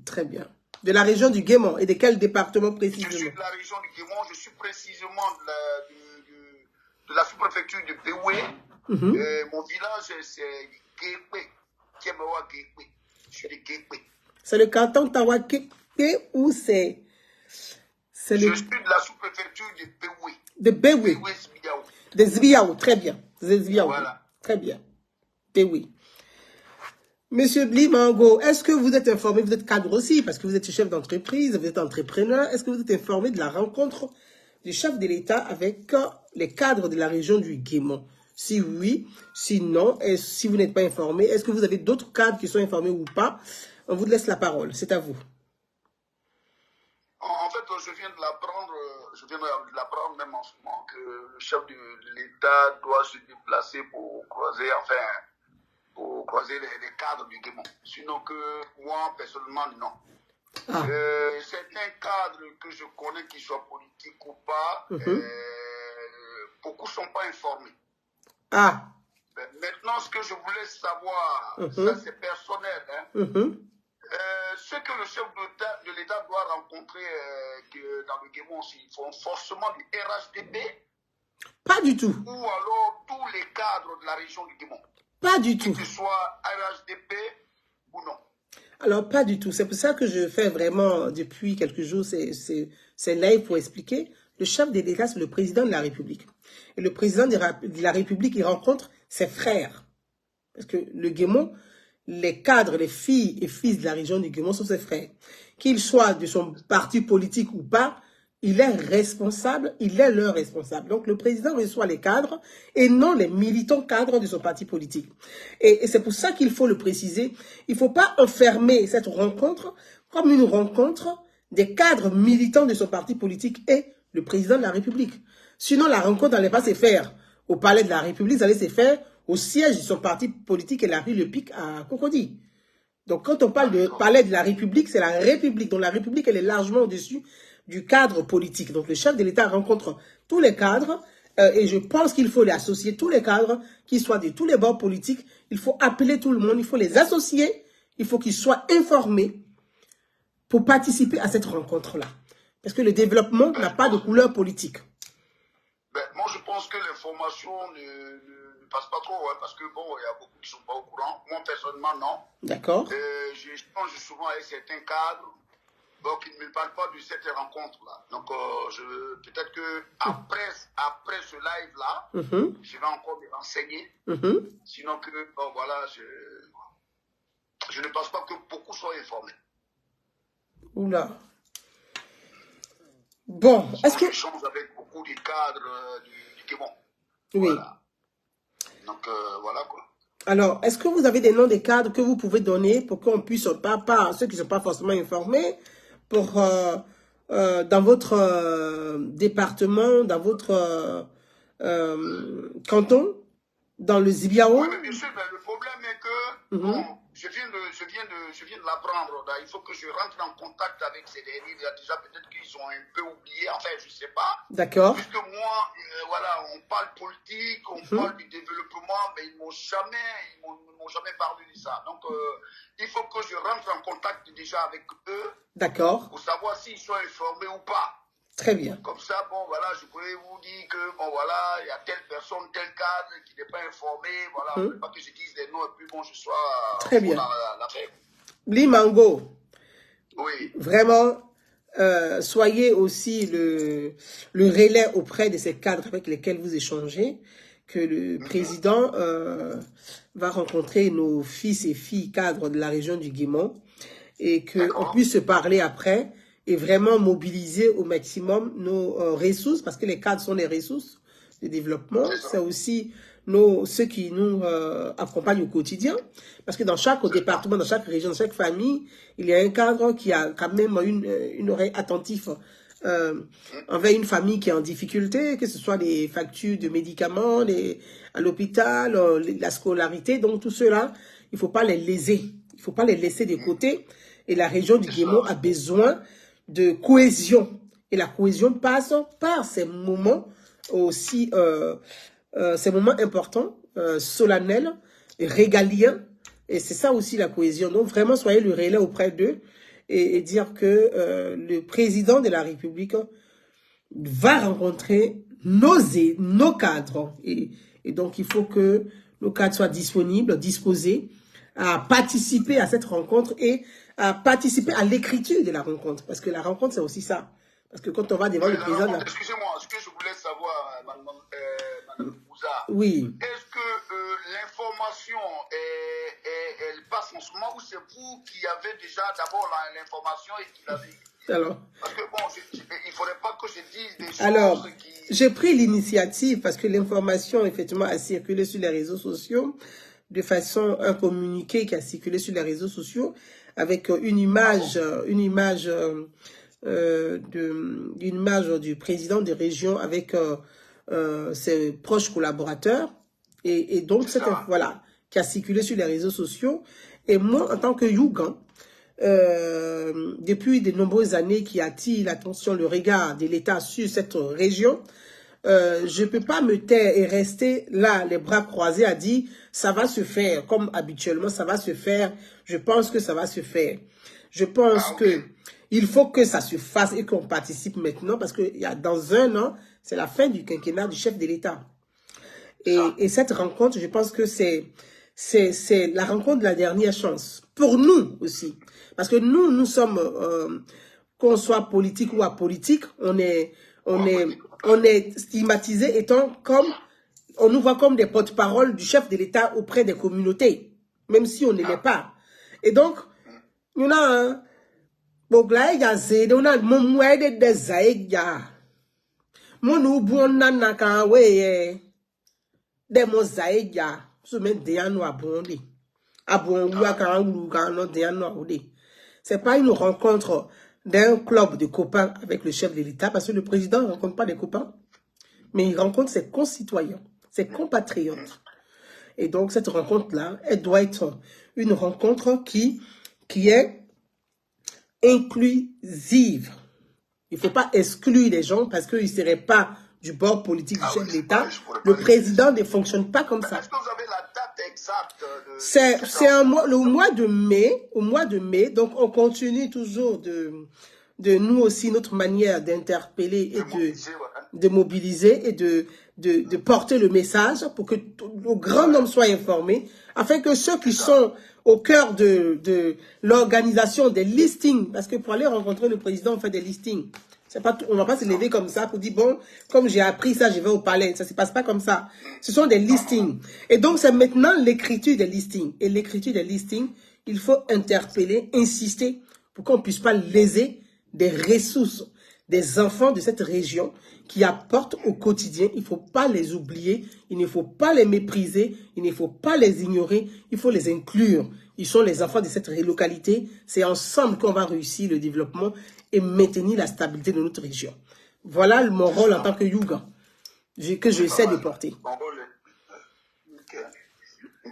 Très bien. De la région du Guémon et de quel département précisément? Je suis de la région du Guémon, je suis précisément de la sous-préfecture de Béoué, Mon village, c'est Guépé. Kébawa Guépé. Je suis de Guépé. C'est le canton Tawakété ou c'est... Je suis de la sous-préfecture de Béoué. De Béoué. Béoué Zbiaou. De Zbiaou, très bien. Zbiaou. Voilà. Très bien. Béoué. Monsieur Bli Mango, est-ce que vous êtes informé, vous êtes cadre aussi, parce que vous êtes chef d'entreprise, vous êtes entrepreneur, est-ce que vous êtes informé de la rencontre du chef de l'État avec les cadres de la région du Guémon? Si oui, si non, et si vous n'êtes pas informé, est-ce que vous avez d'autres cadres qui sont informés ou pas? On vous laisse la parole, c'est à vous. En fait, je viens de l'apprendre même en ce moment que le chef de l'État doit se déplacer pour croiser, les cadres du Guémon. Sinon que moi, personnellement, non. Ah. Certains cadres que je connais, qu'ils soient politiques ou pas, beaucoup ne sont pas informés. Ah. Maintenant, ce que je voulais savoir, ça c'est personnel, hein, ce que le chef de l'État doit rencontrer dans le Guémon, ils font forcément du RHDP. Pas du tout. Ou alors tous les cadres de la région du Guémon. Pas du tout. Que ce soit RHDP ou non. Alors, pas du tout. C'est pour ça que je fais vraiment, depuis quelques jours, c'est live pour expliquer. Le chef de l'État, c'est le président de la République. Et le président de la République, il rencontre ses frères. Parce que le Guémon, les cadres, les filles et fils de la région du Guémon sont ses frères. Qu'ils soient de son parti politique ou pas, il est responsable, il est leur responsable. Donc, le président reçoit les cadres et non les militants cadres de son parti politique. Et c'est pour ça qu'il faut le préciser. Il ne faut pas enfermer cette rencontre comme une rencontre des cadres militants de son parti politique et le président de la République. Sinon, la rencontre n'allait pas se faire au palais de la République, ça allait se faire au siège de son parti politique et la rue Le Pic à Cocody. Donc, quand on parle de palais de la République, c'est la République. Donc, la République, elle est largement au-dessus du cadre politique. Donc, le chef de l'État rencontre tous les cadres et je pense qu'il faut les associer, tous les cadres, qu'ils soient de tous les bords politiques. Il faut appeler tout le monde, il faut les associer, il faut qu'ils soient informés pour participer à cette rencontre-là. Parce que le développement n'a pas de couleur politique. Moi, je pense que l'information ne passe pas trop, hein, parce que bon, il y a beaucoup qui ne sont pas au courant. Moi, personnellement, non. D'accord. Je change souvent avec certains cadres. Donc, ils ne me parlent pas de cette rencontre-là. Donc, peut-être que après ce live-là, je vais encore me renseigner. Sinon que, bon, voilà, je ne pense pas que beaucoup soient informés. Oula. Bon, est-ce que... Je change avec beaucoup de cadres du Guémon. Oui. Voilà. Donc, voilà quoi. Alors, est-ce que vous avez des noms des cadres que vous pouvez donner pour qu'on puisse, pas ceux qui ne sont pas forcément informés, pour dans votre département, dans votre canton, dans le Zibiao? Oui, mais bien sûr, mais le problème est que bon, je viens de l'apprendre. Il faut que je rentre en contact avec ces derniers. Déjà, peut-être qu'ils ont un peu oublié. Enfin, je ne sais pas. D'accord. Puisque moi, voilà, on parle politique, on parle du développement, mais ils ne m'ont jamais parlé de ça. Donc, il faut que je rentre en contact déjà avec eux. D'accord. Pour savoir s'ils sont informés ou pas. Très bien. Comme ça, bon, voilà, je pourrais vous dire que, bon, voilà, il y a telle personne, tel cadre qui n'est pas informé, voilà, il ne faut pas que je dise des noms et puis, bon, je sois très bien. Dans l'affaire. Bli Mango. Oui. Vraiment, soyez aussi le relais auprès de ces cadres avec lesquels vous échangez, que le président va rencontrer nos fils et filles cadres de la région du Guémon et qu'on puisse se parler après et vraiment mobiliser au maximum nos ressources, parce que les cadres sont les ressources de développement. C'est aussi ceux qui nous accompagnent au quotidien, parce que dans chaque département, dans chaque région, dans chaque famille, il y a un cadre qui a quand même une oreille attentive envers une famille qui est en difficulté, que ce soit les factures de médicaments, à l'hôpital, la scolarité. Donc tout cela, il ne faut pas les léser, il ne faut pas les laisser de côté. Et la région du Guémon a besoin de cohésion. Et la cohésion passe par ces moments aussi, ces moments importants, solennels, régaliens. Et c'est ça aussi la cohésion. Donc vraiment, soyez le relais auprès d'eux et dire que le président de la République va rencontrer nos cadres. Et Et donc, il faut que nos cadres soient disponibles, disposés à participer à cette rencontre et à participer à l'écriture de la rencontre. Parce que la rencontre, c'est aussi ça. Parce que quand on va devant le président... Excusez-moi, ce que je voulais savoir, Madame Bouza, oui. est-ce que l'information, elle passe en ce moment, ou c'est vous qui avez déjà d'abord l'information et qui l'avez... Alors, parce que bon, il ne faudrait pas que je dise des choses alors, qui... j'ai pris l'initiative parce que l'information, effectivement, a circulé sur les réseaux sociaux, de façon, un communiqué qui a circulé sur les réseaux sociaux, avec une image du président de région avec ses proches collaborateurs. Et donc, voilà, qui a circulé sur les réseaux sociaux. Et moi, en tant que Yougan, depuis de nombreuses années qui attire l'attention, le regard de l'État sur cette région, je ne peux pas me taire et rester là, les bras croisés, à dire ça va se faire, comme habituellement, ça va se faire. Je pense que ça va se faire. Je pense que il faut que ça se fasse et qu'on participe maintenant, parce que dans 1 an, c'est la fin du quinquennat du chef de l'État. Et cette rencontre, je pense que c'est la rencontre de la dernière chance. Pour nous aussi. Parce que nous sommes, qu'on soit politique ou apolitique, on est stigmatisé étant comme, on nous voit comme des porte-parole du chef de l'État auprès des communautés, même si on ne l'est pas. Et donc, nous avons c'est pas une rencontre d'un club de copains avec le chef de l'État, parce que le président ne rencontre pas des copains, mais il rencontre ses concitoyens, ses compatriotes. Et donc, cette rencontre-là, elle doit être une rencontre qui est inclusive. Il ne faut pas exclure les gens parce qu'ils ne seraient pas du bord politique du chef de l'État. Le président ne fonctionne pas comme ça. Est-ce que vous avez la date exacte c'est le mois de mai, au mois de mai. Donc, on continue toujours de nous aussi, notre manière d'interpeller et de mobiliser et de porter le message pour que le grand nombre soit informé, afin que ceux qui sont au cœur de l'organisation des listings, parce que pour aller rencontrer le président, on fait des listings. On ne va pas se lever comme ça pour dire, bon, comme j'ai appris ça, je vais au palais. Ça ne se passe pas comme ça. Ce sont des listings. Et donc, c'est maintenant l'écriture des listings. Et l'écriture des listings, il faut interpeller, insister pour qu'on ne puisse pas léser des ressources des enfants de cette région qui apportent au quotidien. Il ne faut pas les oublier, il ne faut pas les mépriser, il ne faut pas les ignorer, il faut les inclure. Ils sont les enfants de cette localité. C'est ensemble qu'on va réussir le développement et maintenir la stabilité de notre région. Voilà mon rôle en tant que Yougan que j'essaie de porter.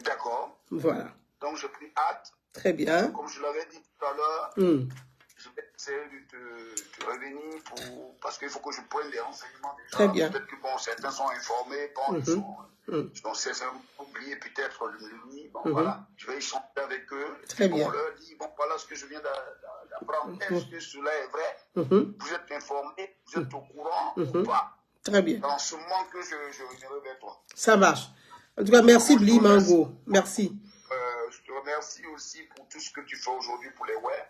D'accord. Voilà. Donc, je pris hâte. Très bien. Comme je l'avais dit tout à l'heure, je vais essayer de te revenir parce qu'il faut que je prenne des renseignements déjà. Très bien. Peut-être que bon, certains sont informés, bon, ils ont certainement oublié peut-être le nuit. Bon, voilà, je vais échanger avec eux. Très bien. On leur dit, bon, voilà ce que je viens d'apprendre. Est-ce que cela est vrai? Vous êtes informés, vous êtes au courant ou pas? Très bien. Dans ce moment que je reviendrai vers toi. Ça marche. En tout cas, merci Bli Mango. Merci. Je te remercie aussi pour tout ce que tu fais aujourd'hui pour les web.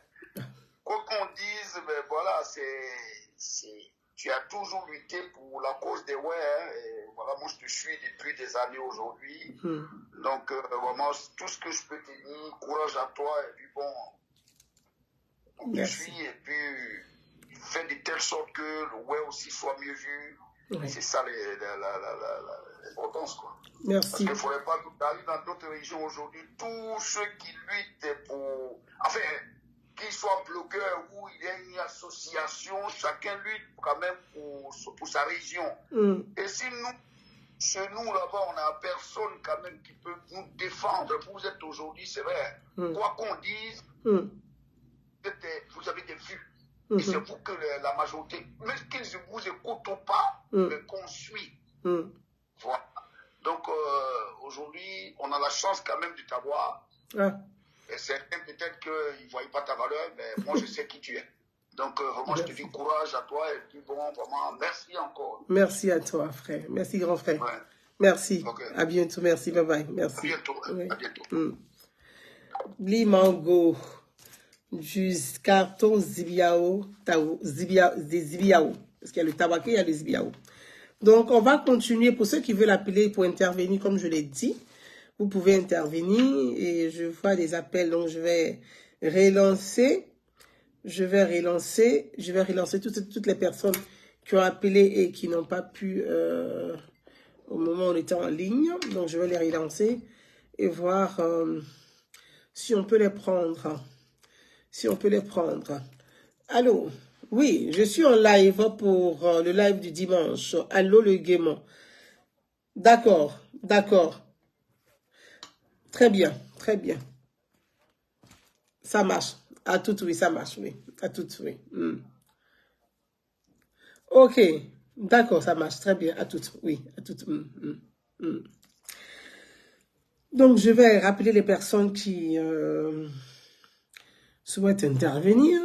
Quoi qu'on dise, ben voilà, tu as toujours lutté pour la cause des web. Et voilà, moi je te suis depuis des années aujourd'hui. Donc vraiment, tout ce que je peux te dire, courage à toi. Et puis bon, on te suit et puis fais de telle sorte que le web aussi soit mieux vu. C'est ça l'importance, quoi. Merci. Parce qu'il ne faudrait pas que tu arrives dans d'autres régions aujourd'hui, tous ceux qui luttent pour... Enfin, qu'ils soient blogueurs ou il y a une association, chacun lutte quand même pour sa région. Et si chez nous, là-bas, on n'a personne quand même qui peut nous défendre, vous êtes aujourd'hui, c'est vrai, quoi qu'on dise, vous avez des vues. Et c'est vous que la majorité, même qu'ils ne vous écoutent pas, mais qu'on suit. Voilà. Donc, aujourd'hui, on a la chance quand même de t'avoir. Et certains, peut-être qu'ils ne voient pas ta valeur, mais moi, je sais qui tu es. Donc, vraiment, je te dis courage à toi. Et puis, bon, vraiment, merci encore. Merci à toi, frère. Merci, grand frère. Merci. Ok. À bientôt. Merci. Bye bye. Merci. À bientôt. Oui. À bientôt. Blimango. Jus carton Zibiao. Zibiao. Parce qu'il y a le tabac, il y a le Zibiao. Donc, on va continuer. Pour ceux qui veulent appeler pour intervenir, comme je l'ai dit, vous pouvez intervenir. Et je vois des appels, donc je vais relancer. Je vais relancer toutes les personnes qui ont appelé et qui n'ont pas pu au moment où on était en ligne. Donc, je vais les relancer et voir si on peut les prendre. Allô? Oui, je suis en live pour le live du dimanche. Allô, le Guémon. D'accord. Très bien. Ça marche. À toutes, oui, ça marche, oui. À toutes, oui. Ok. D'accord, ça marche. Très bien. À toutes, oui. À toutes. Donc, je vais rappeler les personnes qui souhaitent intervenir.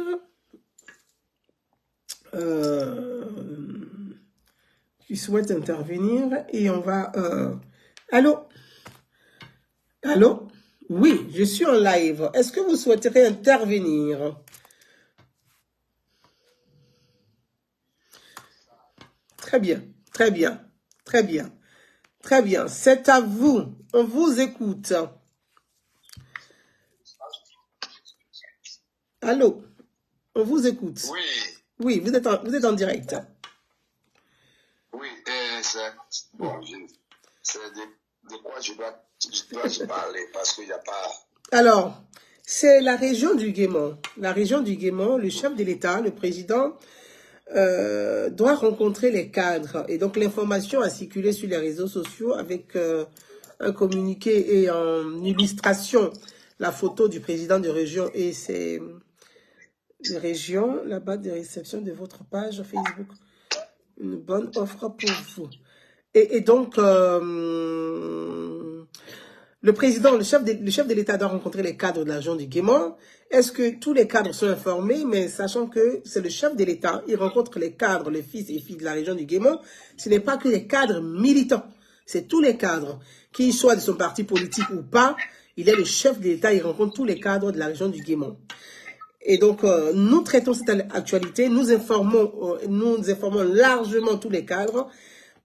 Et on va... Allô? Oui, je suis en live. Est-ce que vous souhaiterez intervenir? Très bien. C'est à vous. On vous écoute. Allô? On vous écoute. Oui, vous êtes en direct. Oui, c'est de quoi je dois parler parce qu'il n'y a pas... Alors, c'est la région du Guémon. La région du Guémon, le chef de l'État, le président, doit rencontrer les cadres. Et donc, l'information a circulé sur les réseaux sociaux avec un communiqué et en illustration la photo du président de région et ses régions, la date de réception de votre page Facebook. Une bonne offre pour vous. Et donc, le président, le chef de l'État doit rencontrer les cadres de la région du Guémon. Est-ce que tous les cadres sont informés? Mais sachant que c'est le chef de l'État, il rencontre les cadres, les fils et filles de la région du Guémon. Ce n'est pas que les cadres militants. C'est tous les cadres, qu'ils soient de son parti politique ou pas. Il est le chef de l'État, il rencontre tous les cadres de la région du Guémon. Et donc, nous traitons cette actualité, nous informons largement tous les cadres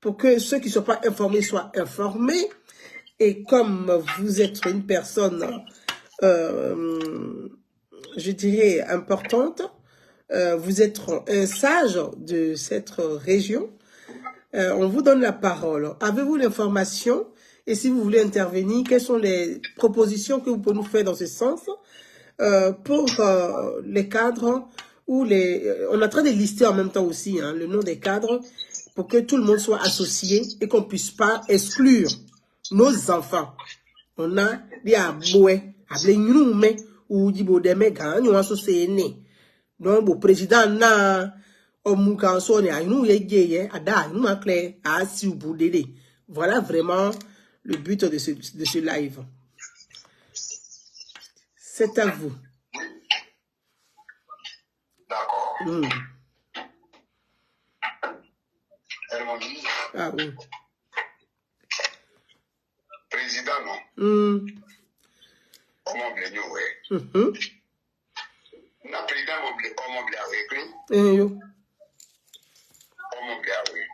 pour que ceux qui ne sont pas informés soient informés. Et comme vous êtes une personne, je dirais, importante, vous êtes un sage de cette région, on vous donne la parole. Avez-vous l'information? Et si vous voulez intervenir, quelles sont les propositions que vous pouvez nous faire dans ce sens pour les cadres ou les... On est en train de lister en même temps aussi le nom des cadres pour que tout le monde soit associé et qu'on ne puisse pas exclure nos enfants. On a des aboués, des noumes ou des bodemés quand nous associés né. Donc le président na omuka so ne anu yeye ada nous a clair à si ou boudédé. Voilà vraiment le but de ce live. C'est à vous. D'accord. Hermonie. Ah oui. Président, non? On m'a blé, ouais. Na président, on m'a blé avec lui. On m'a blé avec lui.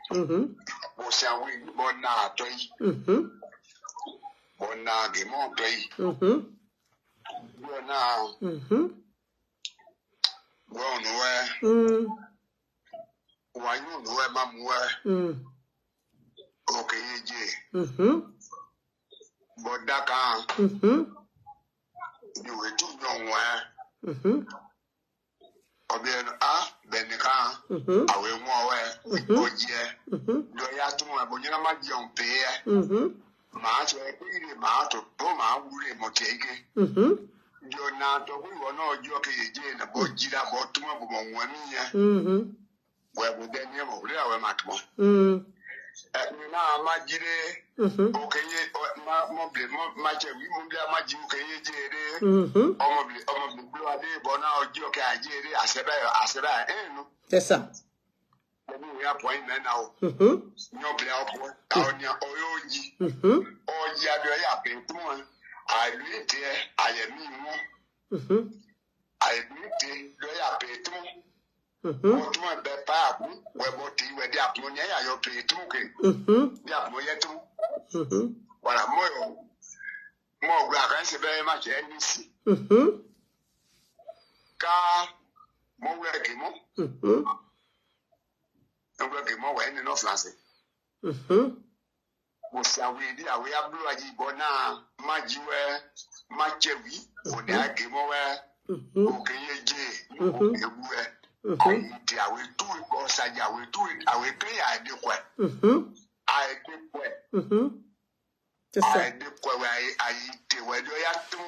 Bon, c'est un oui, bon, na, toi. Bon, na, guémon, toi. Bon, na. Bon, ouais. Wanyou, ouais, mam, ouais. Ok, yé. Bodaka. You were too young, where? Obien a, Benica, away more, oh, yeah. Do you have to have a young pair? March, March, Boma, Woolly, Motake. You're not, we were not joking again about Gila, about tomorrow, 1 year. Where would then you have a matmo? Now, my giddy, okay, my cherry, my Jim, C'est ça. Obu ya point na na o. Nyo bia obo. Onya oyoji. Oji ado ya pintu mo. Aluite ayemi mo. Aluite do ya pintu. Otuma be pa abu, we boti we di apu nya ya yo pintu ke. Di apu yetu. Wala moyo. Mo gba kan se be ma che NDC. Ka mo we ke mo. Mo ke mo we ni no France. Mo sia we di awe ablu aji bona majiwe machewi o da ke mo we o ke yeje o ke we ti awe tu ko saja awe tu awe pe ya de kwa ai ke kwa ai de kwa we ai te we do ya tu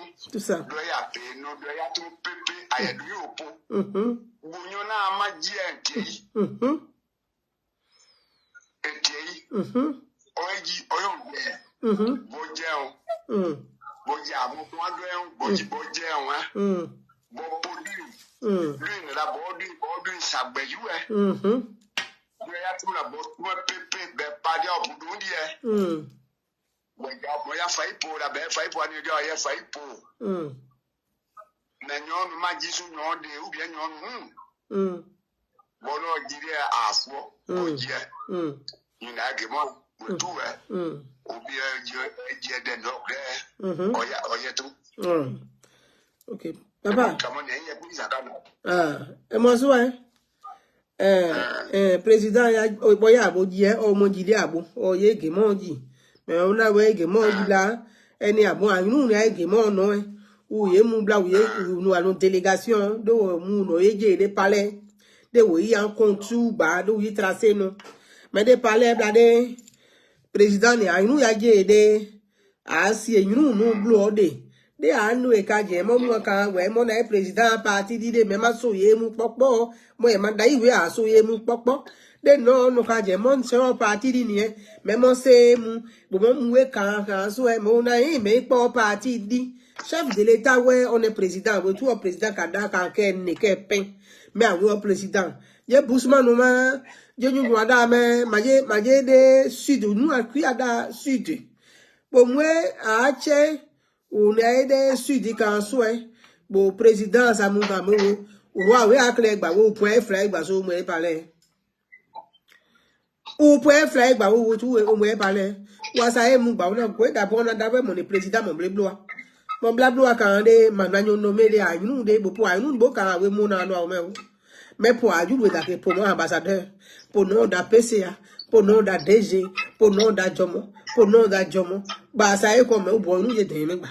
do ya pe no do ya tu pepe ai do yo po bunyo na maji enti Oji oyongbe. Boji amu kwando en boji boje en bo podi. Lui la bodi sagbeju e. Yo ya tu la bo pepe be padi obudu die. Boya faipo la be faipo ani dio ya faipo. Na nyon ma jisu nyon de u bien nyon. Bono jiri afo boje. Ina gemo mutuwe. Obi je de no oya tu. Okay. Papa. Kama ne ye kuza kama. Emozo president ya boya aboji o mo jide abo o ye gemo ji. Me ona we gemo ji la eni abo anu ni gemo no o ye mu bla o ye nu alo délégation do mu no ye je de palais de wo yi an kontu ba do yi tracé no. Mais de palais blade président ni anu ya je de asi enu no blo de anu e ka je mo mu kan we mo na président parti di de me ma so ye mu popo mo e ma da iwe a so ye mu popo de no ka je mo se parti di ni me mo se mu bo mo we kan so e mo na e me po parti di chef de l'état we on est président we tout président kada ka ke ne ke pen me a we président ye Bousman no ma je ñu wada me maje de sud nous a cri ada sud bo mwe a che o ne de sud kan so e bo président sa mu ba mo o wa we akle gba wo point fly gba so mo e pale o point fly gba wo tu o mo e pale wa sa e mu gba na ko da bon na da be mo ni président mo blablo mon blablo kan de mananyo no me de ayunu de bo po ayunu bo kan we mu na no o me o mais pour ajouter da pour mon ambassadeur pour nom da PCA pour nom da DG pour nom da Jomo pour nom da Jomo ba ça est comme au bon nous je de ba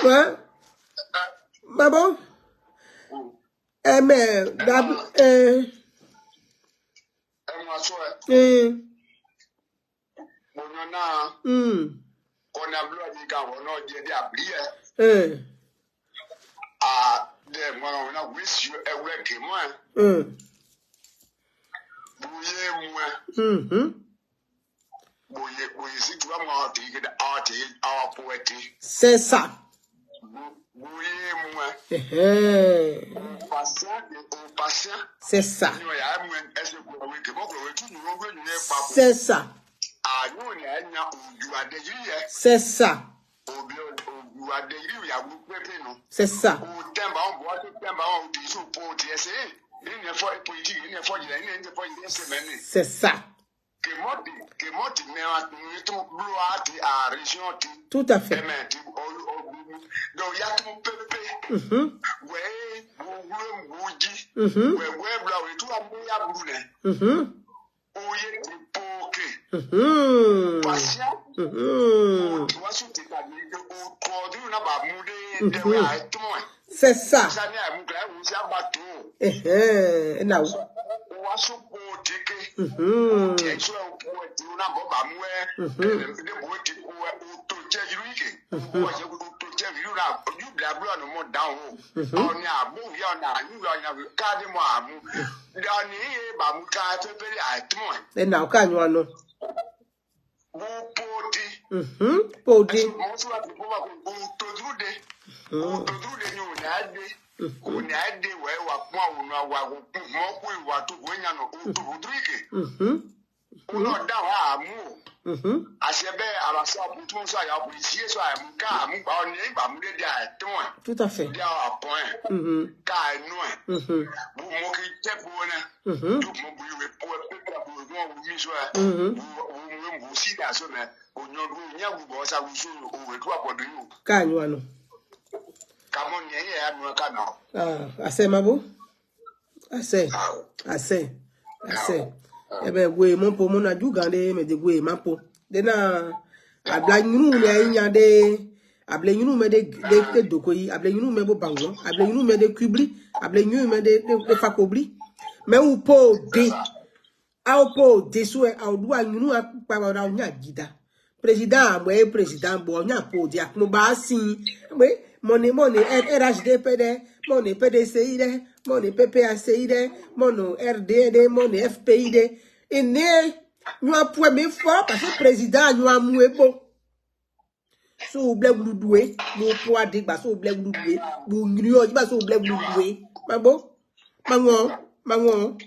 ouais babo mais da on a bloqué quand on a dit à prier de moi on a wish you a work moi bouye moi bouye si tu vas moi te the art our poetry c'est ça bouye moi patient c'est ça c'est ça c'est ça c'est ça. C'est ça. Tout à fait. C'est ça. On a aidé, ouais, ou à point, on a ou à tout, on a d'amour. Tout à fait. Assez, Mabo? Assez. Eh ben, oui, mon pour mon adou gandé, mais de oui, ma peau. Dena, a blagnou, mais de dokoyi, a blagnou, mais bango, a blagnou, mais de kubli, a blagnou, mais de fakobli. Mais ou po de, a po de soué, a ou doua, nous a pas avoir nya gida. Président, président, bon, nya po de, no basi, oui, mon RHDPD, mon PDCID, mon PPACID, mon RDD, mon FPID. Et né, nous avons premier fois parce que le président nous a moué bon. Si vous voulez vous douer, nous pouvons dire que si vous voulez vous douer, vous n'y avez pas si vous voulez vous douer. Pas bon? Mangon.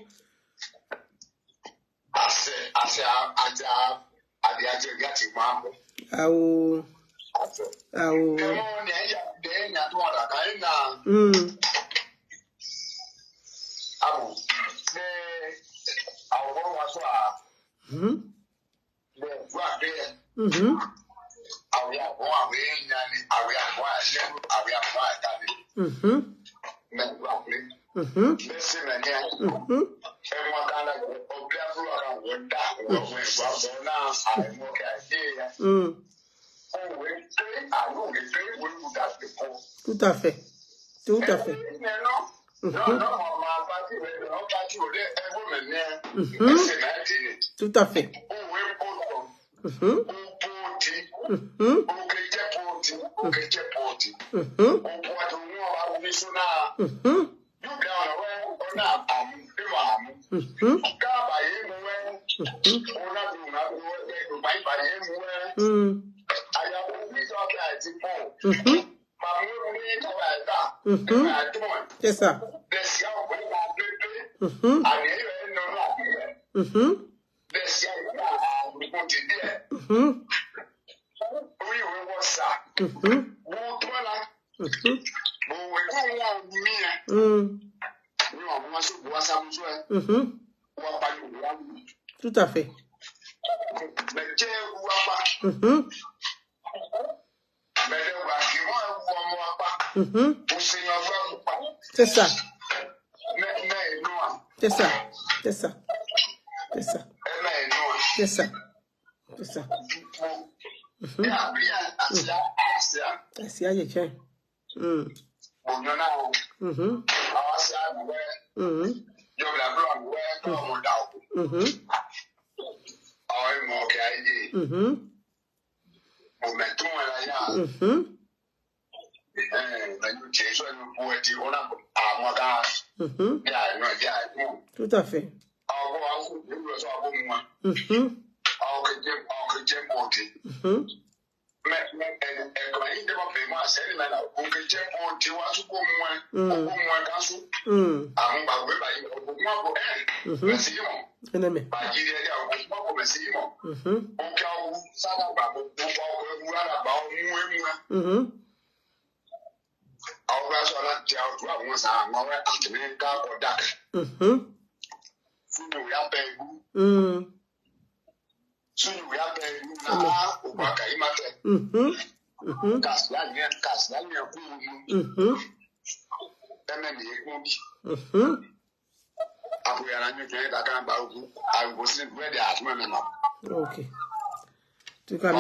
Tout à fait. Tout à fait. Tout à fait. C'est ça. Tout à fait. C'est ça. C'est ça. C'est ça. C'est ça. C'est ça. C'est ça. Asia, je tiens. Tout à fait. Ok. Tu vas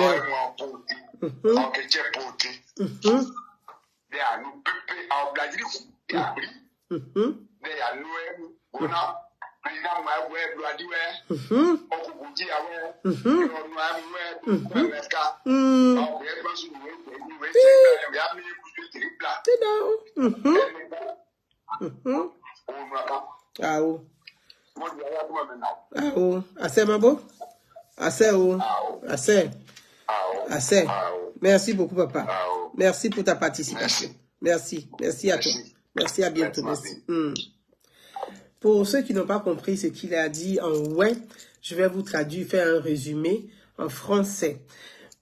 assez, ma beau? Assez. Merci beaucoup, papa. Merci pour ta participation. Merci à toi. Merci, à bientôt. Merci. Pour ceux qui n'ont pas compris ce qu'il a dit en ouais, je vais vous traduire, faire un résumé en français.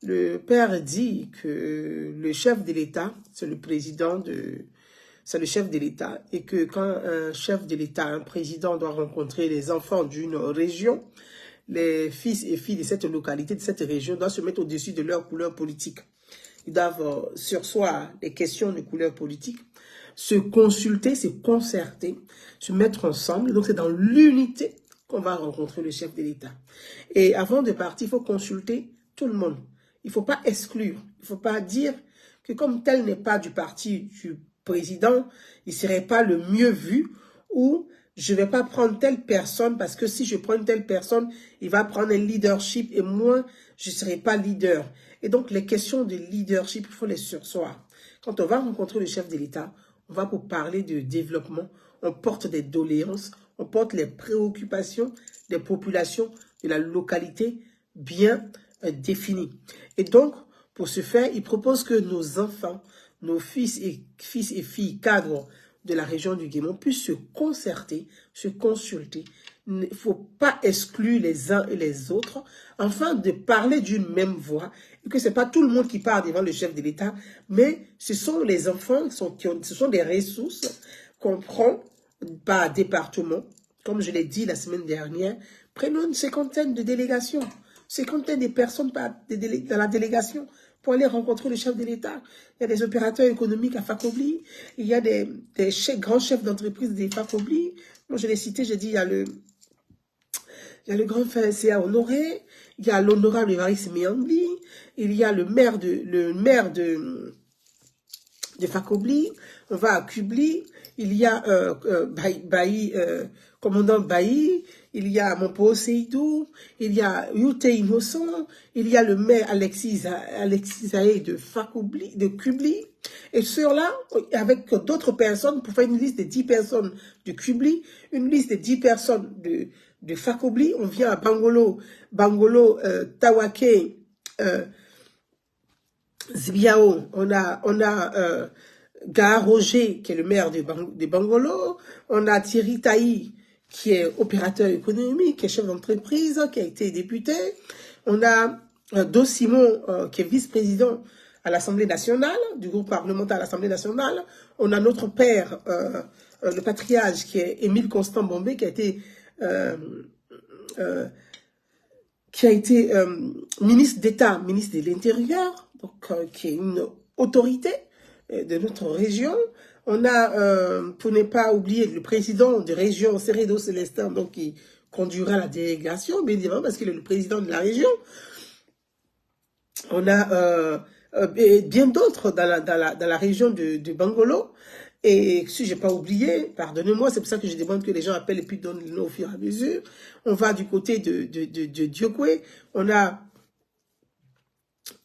Le père dit que le chef de l'État, c'est le président c'est le chef de l'État, et que quand un chef de l'État, un président doit rencontrer les enfants d'une région, les fils et filles de cette localité, de cette région, doivent se mettre au-dessus de leur couleur politique. Ils doivent surseoir les questions de couleur politique, se consulter, se concerter, se mettre ensemble. Donc, c'est dans l'unité qu'on va rencontrer le chef de l'État. Et avant de partir, il faut consulter tout le monde. Il ne faut pas exclure. Il ne faut pas dire que comme tel n'est pas du parti du président, il ne serait pas le mieux vu, ou je ne vais pas prendre telle personne parce que si je prends une telle personne, il va prendre un leadership et moi, je ne serai pas leader. Et donc, les questions de leadership, il faut les surseoir. Quand on va rencontrer le chef de l'État, on va pour parler de développement, on porte des doléances, on porte les préoccupations des populations de la localité bien définies. Et donc, pour ce faire, il propose que nos enfants, nos fils et filles cadres de la région du Guémon puissent se concerter, se consulter. Il ne faut pas exclure les uns et les autres, afin de parler d'une même voix, et que ce n'est pas tout le monde qui parle devant le chef de l'État, mais ce sont les enfants, ce sont des ressources qu'on prend par département. Comme je l'ai dit la semaine dernière, prenons une cinquantaine de délégations, cinquantaine de personnes dans la délégation, pour aller rencontrer le chef de l'État. Il y a des opérateurs économiques à Fakobli, il y a des grands chefs d'entreprise des Fakobli. Moi, je l'ai cité, j'ai dit, il y a le grand frère C.A. Honoré, il y a l'honorable Évariste Méangli, il y a le maire de Fakobli, on va à Kubli, il y a commandant Bailly, il y a Monpo Seydou, il y a Youte Innocent, il y a le maire Alexis Zaé de Fakobli, de Kubli, et ceux-là, avec d'autres personnes, pour faire une liste de 10 personnes de Kubli, une liste de 10 personnes de Fakobli, on vient à Bangolo, Tawake, Zbiao, on a Gaha Roger, qui est le maire de Bangolo, on a Thierry Taï, qui est opérateur économique, qui est chef d'entreprise, qui a été député, on a Do Simon, qui est vice-président à l'Assemblée nationale, du groupe parlementaire à l'Assemblée nationale, on a notre père, le patriarche, qui est Émile Constant Bombé, qui a été ministre d'État, ministre de l'Intérieur, donc qui est une autorité de notre région. On a, pour ne pas oublier, le président de région, Seredo Célestin, donc qui conduira la délégation, bien évidemment, parce qu'il est le président de la région. On a bien d'autres dans la région de Bangolo. Et si je n'ai pas oublié, pardonnez-moi, c'est pour ça que je demande que les gens appellent et puis donnent le nom au fur et à mesure. On va du côté de Diokwe. On a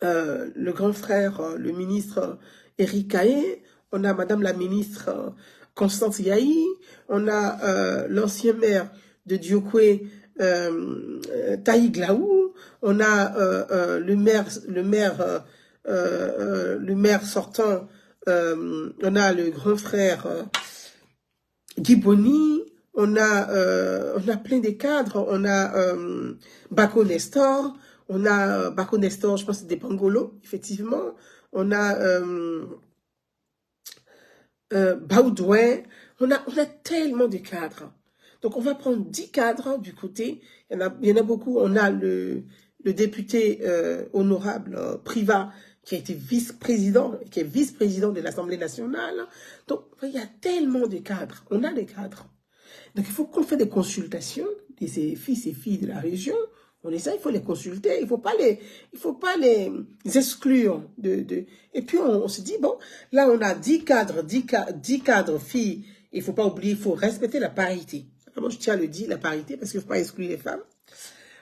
le grand frère, le ministre Eric Kaé. On a madame la ministre Constance Yahi. On a l'ancien maire de Diokwe, Taï Glaou. On a le maire sortant. On a le grand frère Guy Boni, on a plein de cadres, on a Bako Nestor, je pense que c'est des Bangolo, effectivement, on a Baoudouin, on a tellement de cadres. Donc on va prendre 10 cadres du côté, il y en a beaucoup, on a le député honorable Privat, qui a été vice-président, qui est vice-président de l'Assemblée nationale. Donc, il y a tellement de cadres. On a des cadres. Donc, il faut qu'on fasse des consultations de ces fils et filles de la région. On essaie, il faut les consulter. Il faut pas les exclure. Et puis, on se dit, bon, là, on a 10 cadres filles. Il faut pas oublier, il faut respecter la parité. Moi, je tiens à le dire, la parité, parce qu'il ne faut pas exclure les femmes.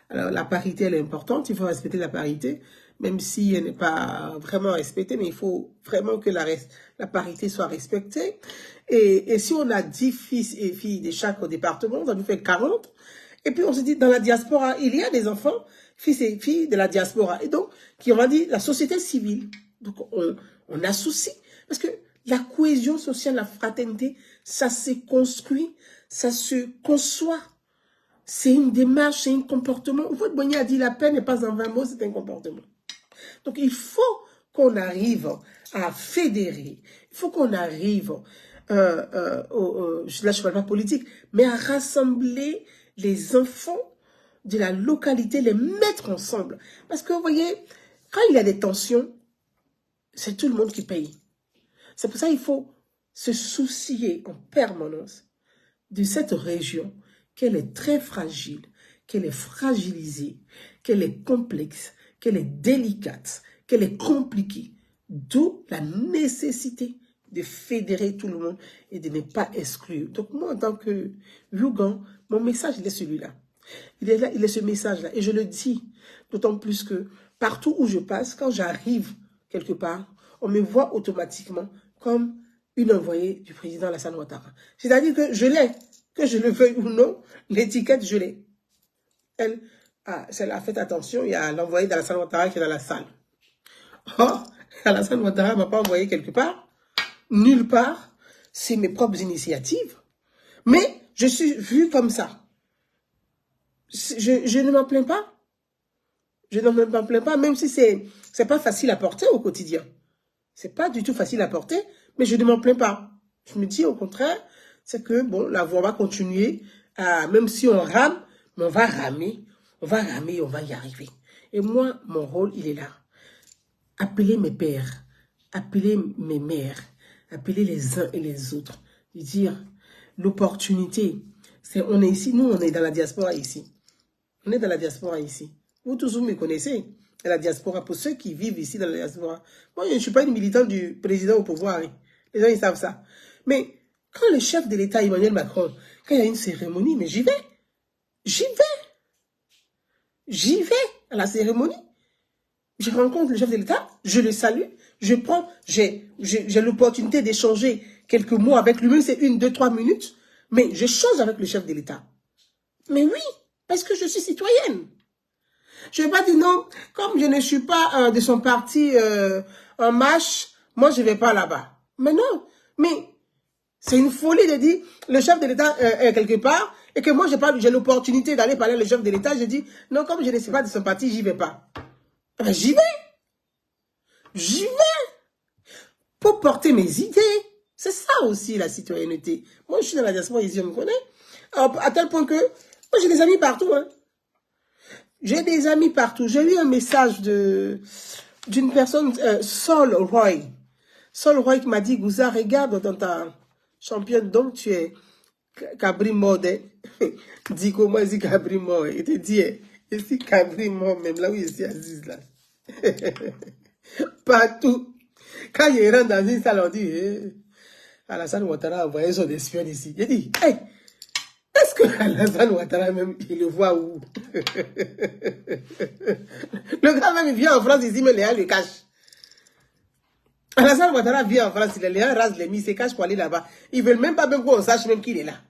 Alors, la parité, elle est importante. Il faut respecter la parité. Même si elle n'est pas vraiment respectée, mais il faut vraiment que la parité soit respectée. Et si on a 10 fils et filles de chaque département, ça nous fait 40. Et puis on se dit, dans la diaspora, il y a des enfants, fils et filles de la diaspora. Et donc, qui ont dit la société civile. Donc, on associe. Parce que La cohésion sociale, la fraternité, ça se construit, ça se conçoit. C'est une démarche, c'est un comportement. Votre Boigny a dit la paix n'est pas en 20 mots, c'est un comportement. Donc il faut qu'on arrive à fédérer, il faut qu'on arrive, là je ne parle pas politique, mais à rassembler les enfants de la localité, les mettre ensemble. Parce que vous voyez, quand il y a des tensions, c'est tout le monde qui paye. C'est pour ça qu'il faut se soucier en permanence de cette région, qu'elle est très fragile, qu'elle est fragilisée, qu'elle est complexe, qu'elle est délicate, qu'elle est compliquée. D'où la nécessité de fédérer tout le monde et de ne pas exclure. Donc moi, en tant que Yougan, mon message, il est celui-là. Il est là, il est ce message-là. Et je le dis, d'autant plus que partout où je passe, quand j'arrive quelque part, on me voit automatiquement comme une envoyée du président Alassane Ouattara. C'est-à-dire que je l'ai, que je le veuille ou non, l'étiquette, je l'ai. Elle a fait attention, il y a l'envoyé d'Alassane Ouattara qui est dans la salle. Oh, Alassane Ouattara ne m'a pas envoyé quelque part, nulle part, c'est mes propres initiatives. Mais je suis vue comme ça. Je ne m'en plains pas. Je ne m'en plains pas, même si c'est pas facile à porter au quotidien. C'est pas du tout facile à porter, mais je ne m'en plains pas. Je me dis au contraire, c'est que bon, la voie va continuer, même si on rame, mais on va ramer, on va y arriver. Et moi, mon rôle, il est là. Appeler mes pères, appeler mes mères, appeler les uns et les autres, et dire l'opportunité, on est ici, nous on est dans la diaspora ici. On est dans la diaspora ici. Vous tous vous me connaissez, la diaspora, pour ceux qui vivent ici dans la diaspora. Moi, je ne suis pas une militante du président au pouvoir. Hein. Les gens, ils savent ça. Mais quand le chef de l'État, Emmanuel Macron, quand il y a une cérémonie, mais j'y vais. J'y vais. J'y vais à la cérémonie. Je rencontre le chef de l'État, je le salue, j'ai l'opportunité d'échanger quelques mots avec lui, même c'est 1, 2, 3 minutes, mais j'échange avec le chef de l'État. Mais oui, parce que je suis citoyenne. Je ne vais pas dire non, comme je ne suis pas de son parti En Marche, moi je ne vais pas là-bas. Mais non, mais c'est une folie de dire le chef de l'État est quelque part et que moi j'ai l'opportunité d'aller parler au chef de l'État, je dis non, comme je ne suis pas de son parti, j'y vais pas. Ben, j'y vais. J'y vais. Pour porter mes idées. C'est ça aussi la citoyenneté. Moi je suis dans la diaspora ici, on me connaît. Alors, à tel point que moi j'ai des amis partout. Hein. J'ai des amis partout. J'ai eu un message d'une personne, Sol Roy. Sol Roy qui m'a dit, Gouza, regarde dans ta championne, donc tu es Cabri Mode. Dis comment c'est Cabri Mode. Il te dit, ici Cabri Mode, même là où je suis assise là. Partout. Quand il rentre dans une salle, on dit, Alassane Ouattara a envoyé son espion ici. Il dit, hey, est-ce que Alassane Ouattara même, il le voit où? Le gars même, il vient en France ici, mais les gens le cachent. Alassane Ouattara vient en France, les gens rasent les mis, se cachent pour aller là-bas. Ils veulent même pas même qu'on sache même qu'il est là.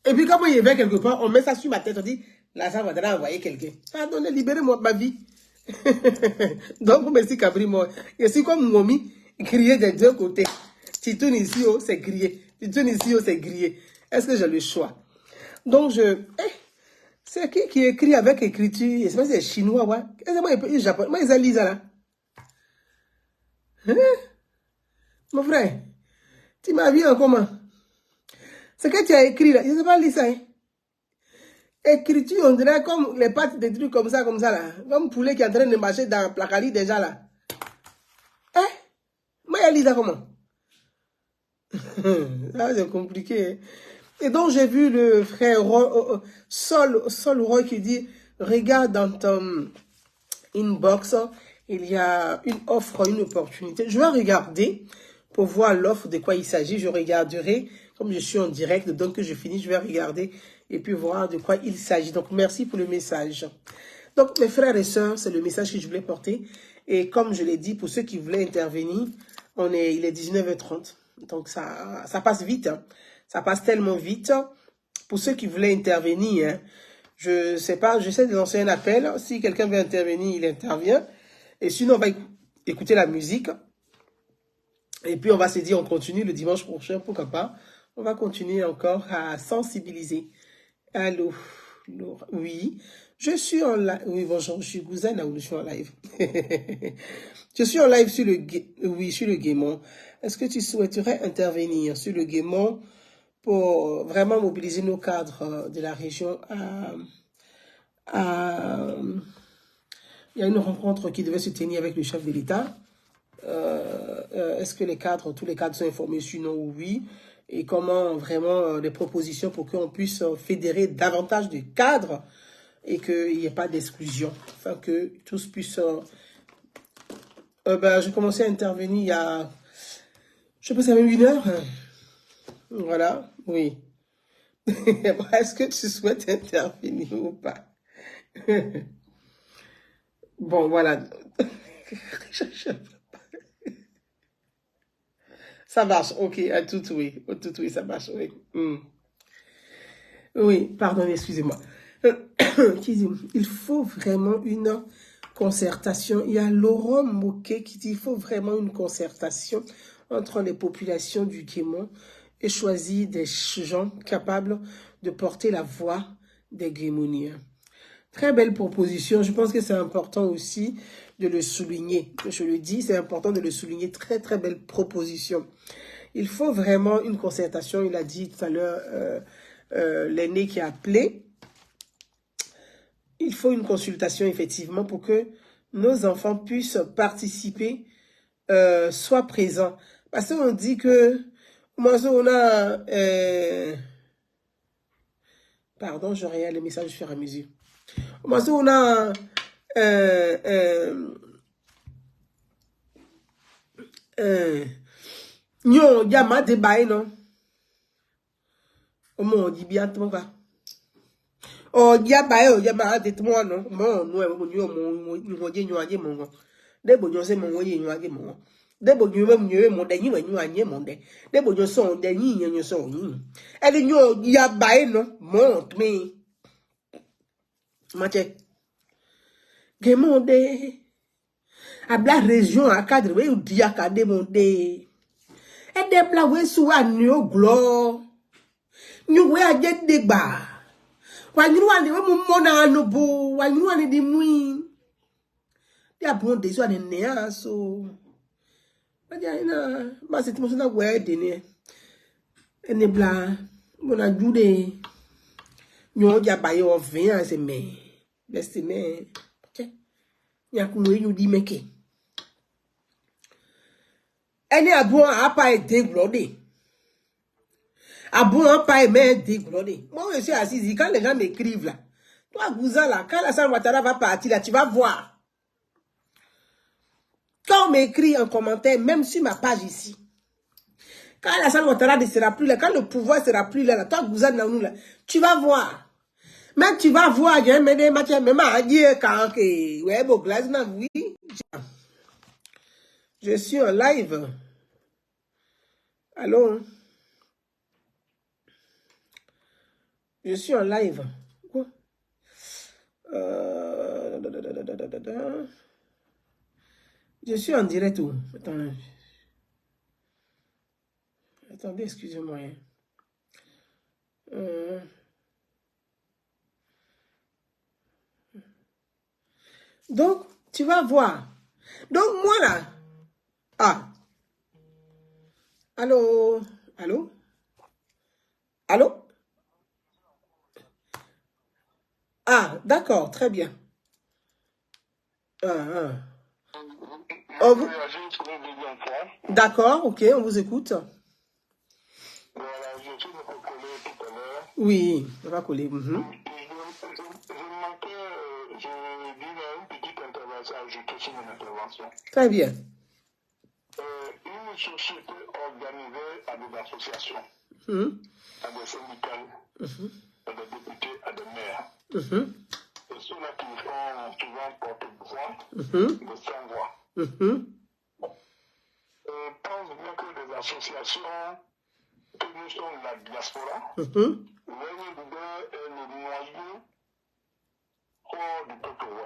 Et puis quand il va quelque part, on met ça sur ma tête, on dit, Alassane Ouattara a envoyé quelqu'un. Pardonnez, libérez-moi de ma vie. Donc, merci Cabri, moi. Je suis comme Momi, crier des deux côtés. Tu tournes ici, oh, c'est grillé. Tu tournes ici, oh, c'est grillé. Est-ce que j'ai le choix? Donc, c'est qui écrit avec écriture? Je sais pas si c'est chinois, ouais. C'est moi, il japonais. Moi, ils lisent là. Hein? Mon frère, tu m'as vu en comment? C'est que tu as écrit là. Je ne sais pas lire ça, hein. Écriture, on dirait comme les pattes des trucs comme ça là. Comme poulet qui est en train de marcher dans Placali déjà là. Hein? Moi, il lit ça comment? Là, c'est compliqué. Hein? Et donc, j'ai vu le frère Sol Roy qui dit, regarde dans ton inbox, il y a une offre, une opportunité. Je vais regarder pour voir l'offre de quoi il s'agit. Je regarderai, comme je suis en direct, donc que je finis, je vais regarder et puis voir de quoi il s'agit. Donc, merci pour le message. Donc, mes frères et sœurs, c'est le message que je voulais porter. Et comme je l'ai dit, pour ceux qui voulaient intervenir, il est 19h30. Donc, ça passe vite. Hein. Ça passe tellement vite. Pour ceux qui voulaient intervenir, hein, je sais pas, j'essaie de lancer un appel. Si quelqu'un veut intervenir, il intervient. Et sinon, on va écouter la musique. Et puis, on va se dire, on continue le dimanche prochain, pourquoi pas. On va continuer encore à sensibiliser. Allô, Laura. Oui, je suis en live. Oui, bonjour, je suis Gouzana ou je suis en live. Je suis en live sur oui, sur le Guémon. Est-ce que tu souhaiterais intervenir sur le Guémon pour vraiment mobiliser nos cadres de la région Il y a une rencontre qui devait se tenir avec le chef de l'État. Est-ce que tous les cadres sont informés sinon ou oui? Et comment vraiment des propositions pour qu'on puisse fédérer davantage de cadres et qu'il n'y ait pas d'exclusion, afin que tous puissent... j'ai commencé à intervenir il y a, je pense, même 1 heure. Voilà, oui. Est-ce que tu souhaites intervenir ou pas? Bon, voilà. Ça marche, ok, à tout oui, ça marche, oui. Oui, pardon, excusez-moi. Il faut vraiment une concertation. Il y a Laurent Moquet qui dit qu'il faut vraiment une concertation entre les populations du Guémon et choisir des gens capables de porter la voix des Guémoniens. Très belle proposition. Je pense que c'est important aussi de le souligner. Je le dis, c'est important de le souligner. Très, très belle proposition. Il faut vraiment une concertation. Il a dit tout à l'heure, l'aîné qui a appelé. Il faut une consultation, effectivement, pour que nos enfants puissent participer, soient présents. Parce qu'on dit que, on a... pardon, je regarde les messages au fur et à mesure. On a... Nyo, yama de bae, non? On dit bien tout ça. Oh, yama de tout non? Mon, debo nyo se mon woye nyo mon. Debo nyo mon de nyi mon de. Debo nyo son de nyi son nyi. Ele nyo ya bae no mon me. Mache. Guémon de abla région a cadre we di akade mon de. E de bla we sou a nyo glo. Nyo we a jet de ba. Wa nyu wa ni we mo na no bo, wa nyu wa ni di mui. Ya bon de so ne ne so. Ba ja ina ba se timo so na we de ne. Ene bla mo na jude. Nyo ja ba yo 20 se me. Besti me. Nyakumwe yu di meke. Eni abon a pa e de glode. Abon a pa e me de glode. Moi, je suis assise, quand les gens m'écrivent là, toi, Gouza là, quand la salle Ouattara va partir là, tu vas voir. Quand on m'écrit en commentaire, même sur ma page ici, quand la salle Ouattara ne sera plus là, quand le pouvoir sera plus là, toi, Gouza Nanou là, tu vas voir. Même tu vas voir, j'ai mené matière, même à dire quand que, ouais, bon, glace, oui. Je suis en live. Allô? Je suis en live. Quoi? Je suis en direct où? Attendez, excusez-moi. Donc, tu vas voir. Donc, moi là. Ah. Allô? Allô? Allô? Ah, d'accord, très bien. D'accord, ok, on vous écoute. Voilà, je suis collé tout à l'heure. Oui, on va coller. Je dirais une petite intervention, ajouter sur mon intervention. Très bien. Une société organisée à des associations, à des syndicats, à des députés, à des maires. Et ceux-là qui font souvent porte-voix, de sans-voix. Pense bien que des associations, que nous sommes la diaspora, est le noyau hors du peuple.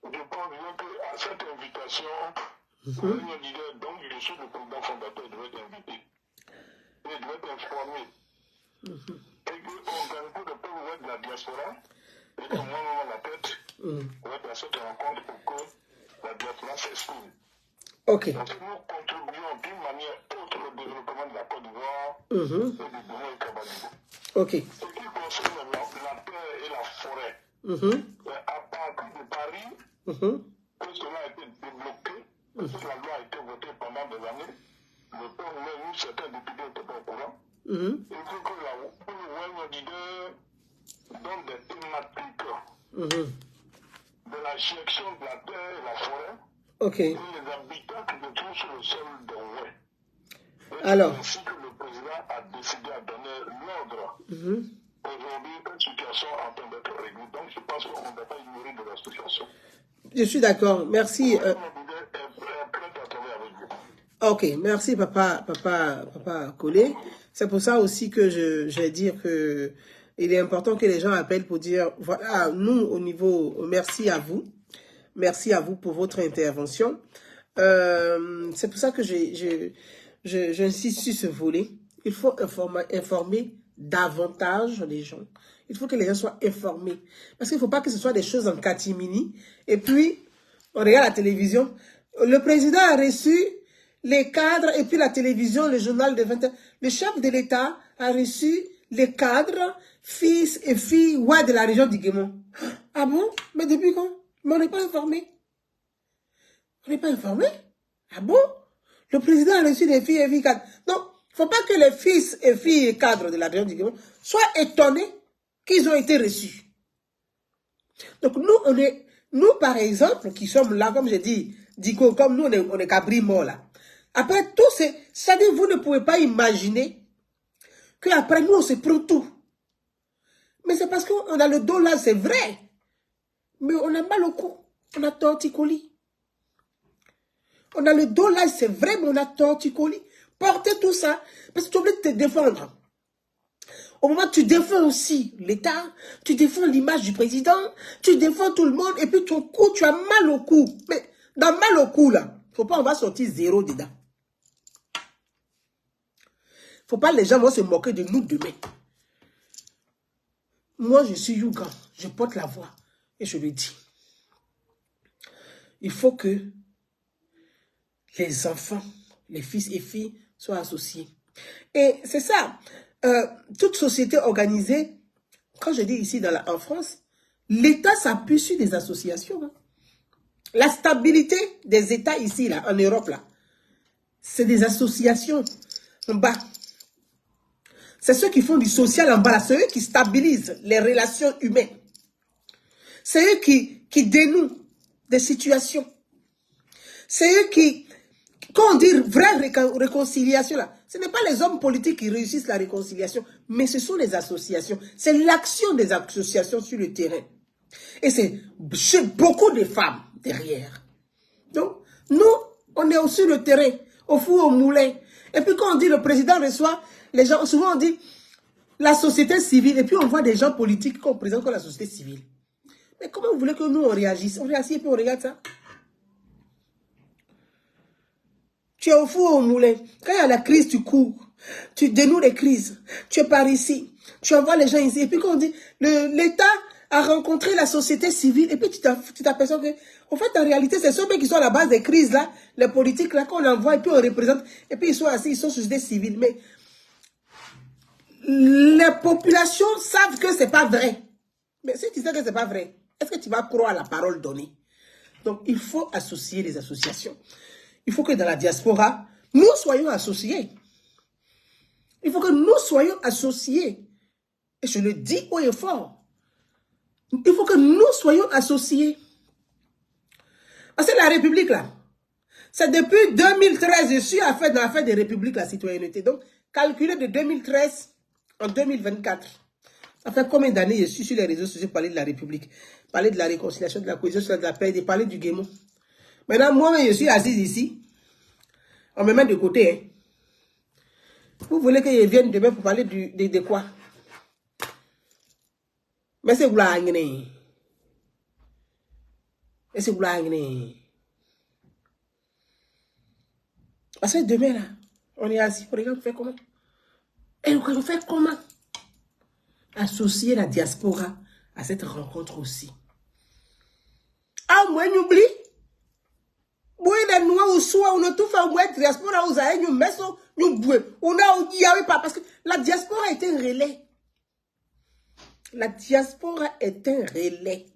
Je pense bien qu'à cette invitation, Donc, je suis le président fondateur, il devait être invité. Il devait être informé. Et qu'Organico de peuple de la diaspora, et que moi, à la tête, va être à cette rencontre pour que la diaspora s'exprime. Ok. Donc, nous contribuons d'une manière autre au développement de la Côte d'Ivoire et du Bénin et Cabalibo. Ok. Ce qui concerne la terre et la forêt, à partir de Paris, que cela a été débloqué, parce que la loi a été votée pendant des années, le peuple, nous, certains députés n'étaient pas au courant. Il faut que le leader donne des thématiques de la gestion de la terre et la forêt. Ok. Et les habitants qui se trouvent sur le sol de Ouai. Alors. Ainsi que le président a décidé à donner l'ordre. Aujourd'hui, une situation en train d'être réglée. Donc, je pense qu'on ne doit pas ignorer de la situation. Je suis d'accord. Merci. Ok, merci papa Collé. C'est pour ça aussi que je vais dire que il est important que les gens appellent pour dire, voilà, nous au niveau, merci à vous pour votre intervention. C'est pour ça que j'insiste sur ce volet. Il faut informer davantage les gens. Il faut que les gens soient informés. Parce qu'il ne faut pas que ce soit des choses en catimini. Et puis, on regarde la télévision. Le président a reçu les cadres et puis la télévision, le journal de 20 heures. Le chef de l'État a reçu les cadres, fils et filles de la région du Guémon. Ah bon? Mais depuis quand? Mais on n'est pas informé. On n'est pas informé? Ah bon? Le président a reçu des filles et filles cadres. Donc, il ne faut pas que les fils et filles cadres de la région du Guémon soient étonnés qu'ils ont été reçus. Donc, nous, par exemple, qui sommes là, comme j'ai dit, comme nous, on est cabri mort là. Après tout, c'est-à-dire vous ne pouvez pas imaginer qu'après nous, on se prend tout. Mais c'est parce qu'on a le dos là, c'est vrai. Mais on a mal au cou, on a torticolis. On a le dos là, c'est vrai, mais on a torticolis. Portez tout ça, parce que tu es obligé de te défendre. Au moment où tu défends aussi l'État, tu défends l'image du président, tu défends tout le monde, et puis ton cou, tu as mal au cou. Mais dans mal au cou là, faut pas, on va sortir zéro dedans. Faut pas les gens vont se moquer de nous demain. Moi, je suis Yuga, je porte la voix, et je le dis. Il faut que les enfants, les fils et filles soient associés. Et c'est ça, toute société organisée, quand je dis ici en France, l'État s'appuie sur des associations. Hein. La stabilité des États ici, là, en Europe, là, c'est des associations en bas. C'est ceux qui font du social en bas, c'est eux qui stabilisent les relations humaines. C'est eux qui dénouent des situations. C'est eux qui, quand on dit vraie réconciliation, là, ce n'est pas les hommes politiques qui réussissent la réconciliation, mais ce sont les associations. C'est l'action des associations sur le terrain. Et c'est beaucoup de femmes derrière. Donc, nous, on est sur le terrain, au four, au moulin. Et puis quand on dit le président reçoit, les gens, souvent on dit la société civile, et puis on voit des gens politiques qu'on présente comme la société civile. Mais comment vous voulez que nous on réagisse? On réagit et puis on regarde ça. Tu es au four, au moulin. Quand il y a la crise, tu cours. Tu dénoues les crises. Tu es par ici. Tu envoies les gens ici. Et puis quand on dit, l'État a rencontré la société civile, et puis tu t'aperçois que, en fait, en réalité, c'est ceux qui sont à la base des crises, là, les politiques, là, qu'on envoie, et puis on représente, et puis ils sont assis, ils sont société civile. Mais les populations savent que c'est pas vrai. Mais si tu sais que c'est pas vrai, est-ce que tu vas croire à la parole donnée? Donc, il faut associer les associations. Il faut que dans la diaspora, nous soyons associés. Il faut que nous soyons associés. Et je le dis haut et fort. Il faut que nous soyons associés. Parce que la République, là, c'est depuis 2013, je suis à faire dans l'affaire des républiques, la citoyenneté. Donc, calculé de 2013 en 2024. Ça fait combien d'années je suis sur les réseaux sociaux pour parler de la République, parler de la réconciliation, de la cohésion, de la paix, de parler du Guémon. Maintenant, moi, je suis assise ici. On me met de côté. Hein. Vous voulez que je vienne demain pour parler de quoi? Mais c'est vous la Mais c'est vous la Parce que demain, là, on est assis, on regarde, on fait comment? Et on fait comment? Associer la diaspora à cette rencontre aussi. Ah, moi, n'oublie. Oui, les noirs ou soit, on a tout fait, on a diaspora, on a une maison, on a dit, oui, pas, parce que la diaspora est un relais. La diaspora est un relais.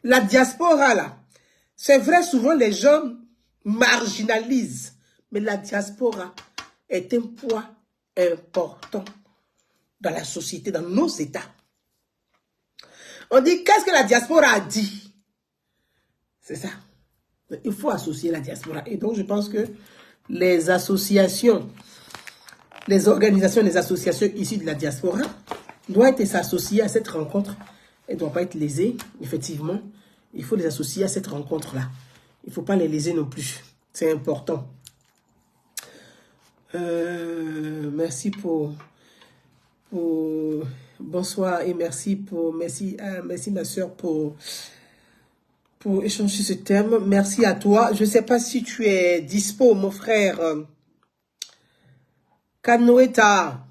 La diaspora, là, c'est vrai, souvent les gens marginalisent, mais la diaspora est un poids important dans la société, dans nos États. On dit, qu'est-ce que la diaspora a dit? C'est ça. Il faut associer la diaspora. Et donc, je pense que les associations, les organisations, les associations issues de la diaspora doivent s'associer à cette rencontre. Elles ne doivent pas être lésées, effectivement. Il faut les associer à cette rencontre-là. Il ne faut pas les léser non plus. C'est important. Merci pour bonsoir et merci ma soeur pour échanger ce thème. Merci à toi. Je ne sais pas si tu es dispo, mon frère. Kanoeta,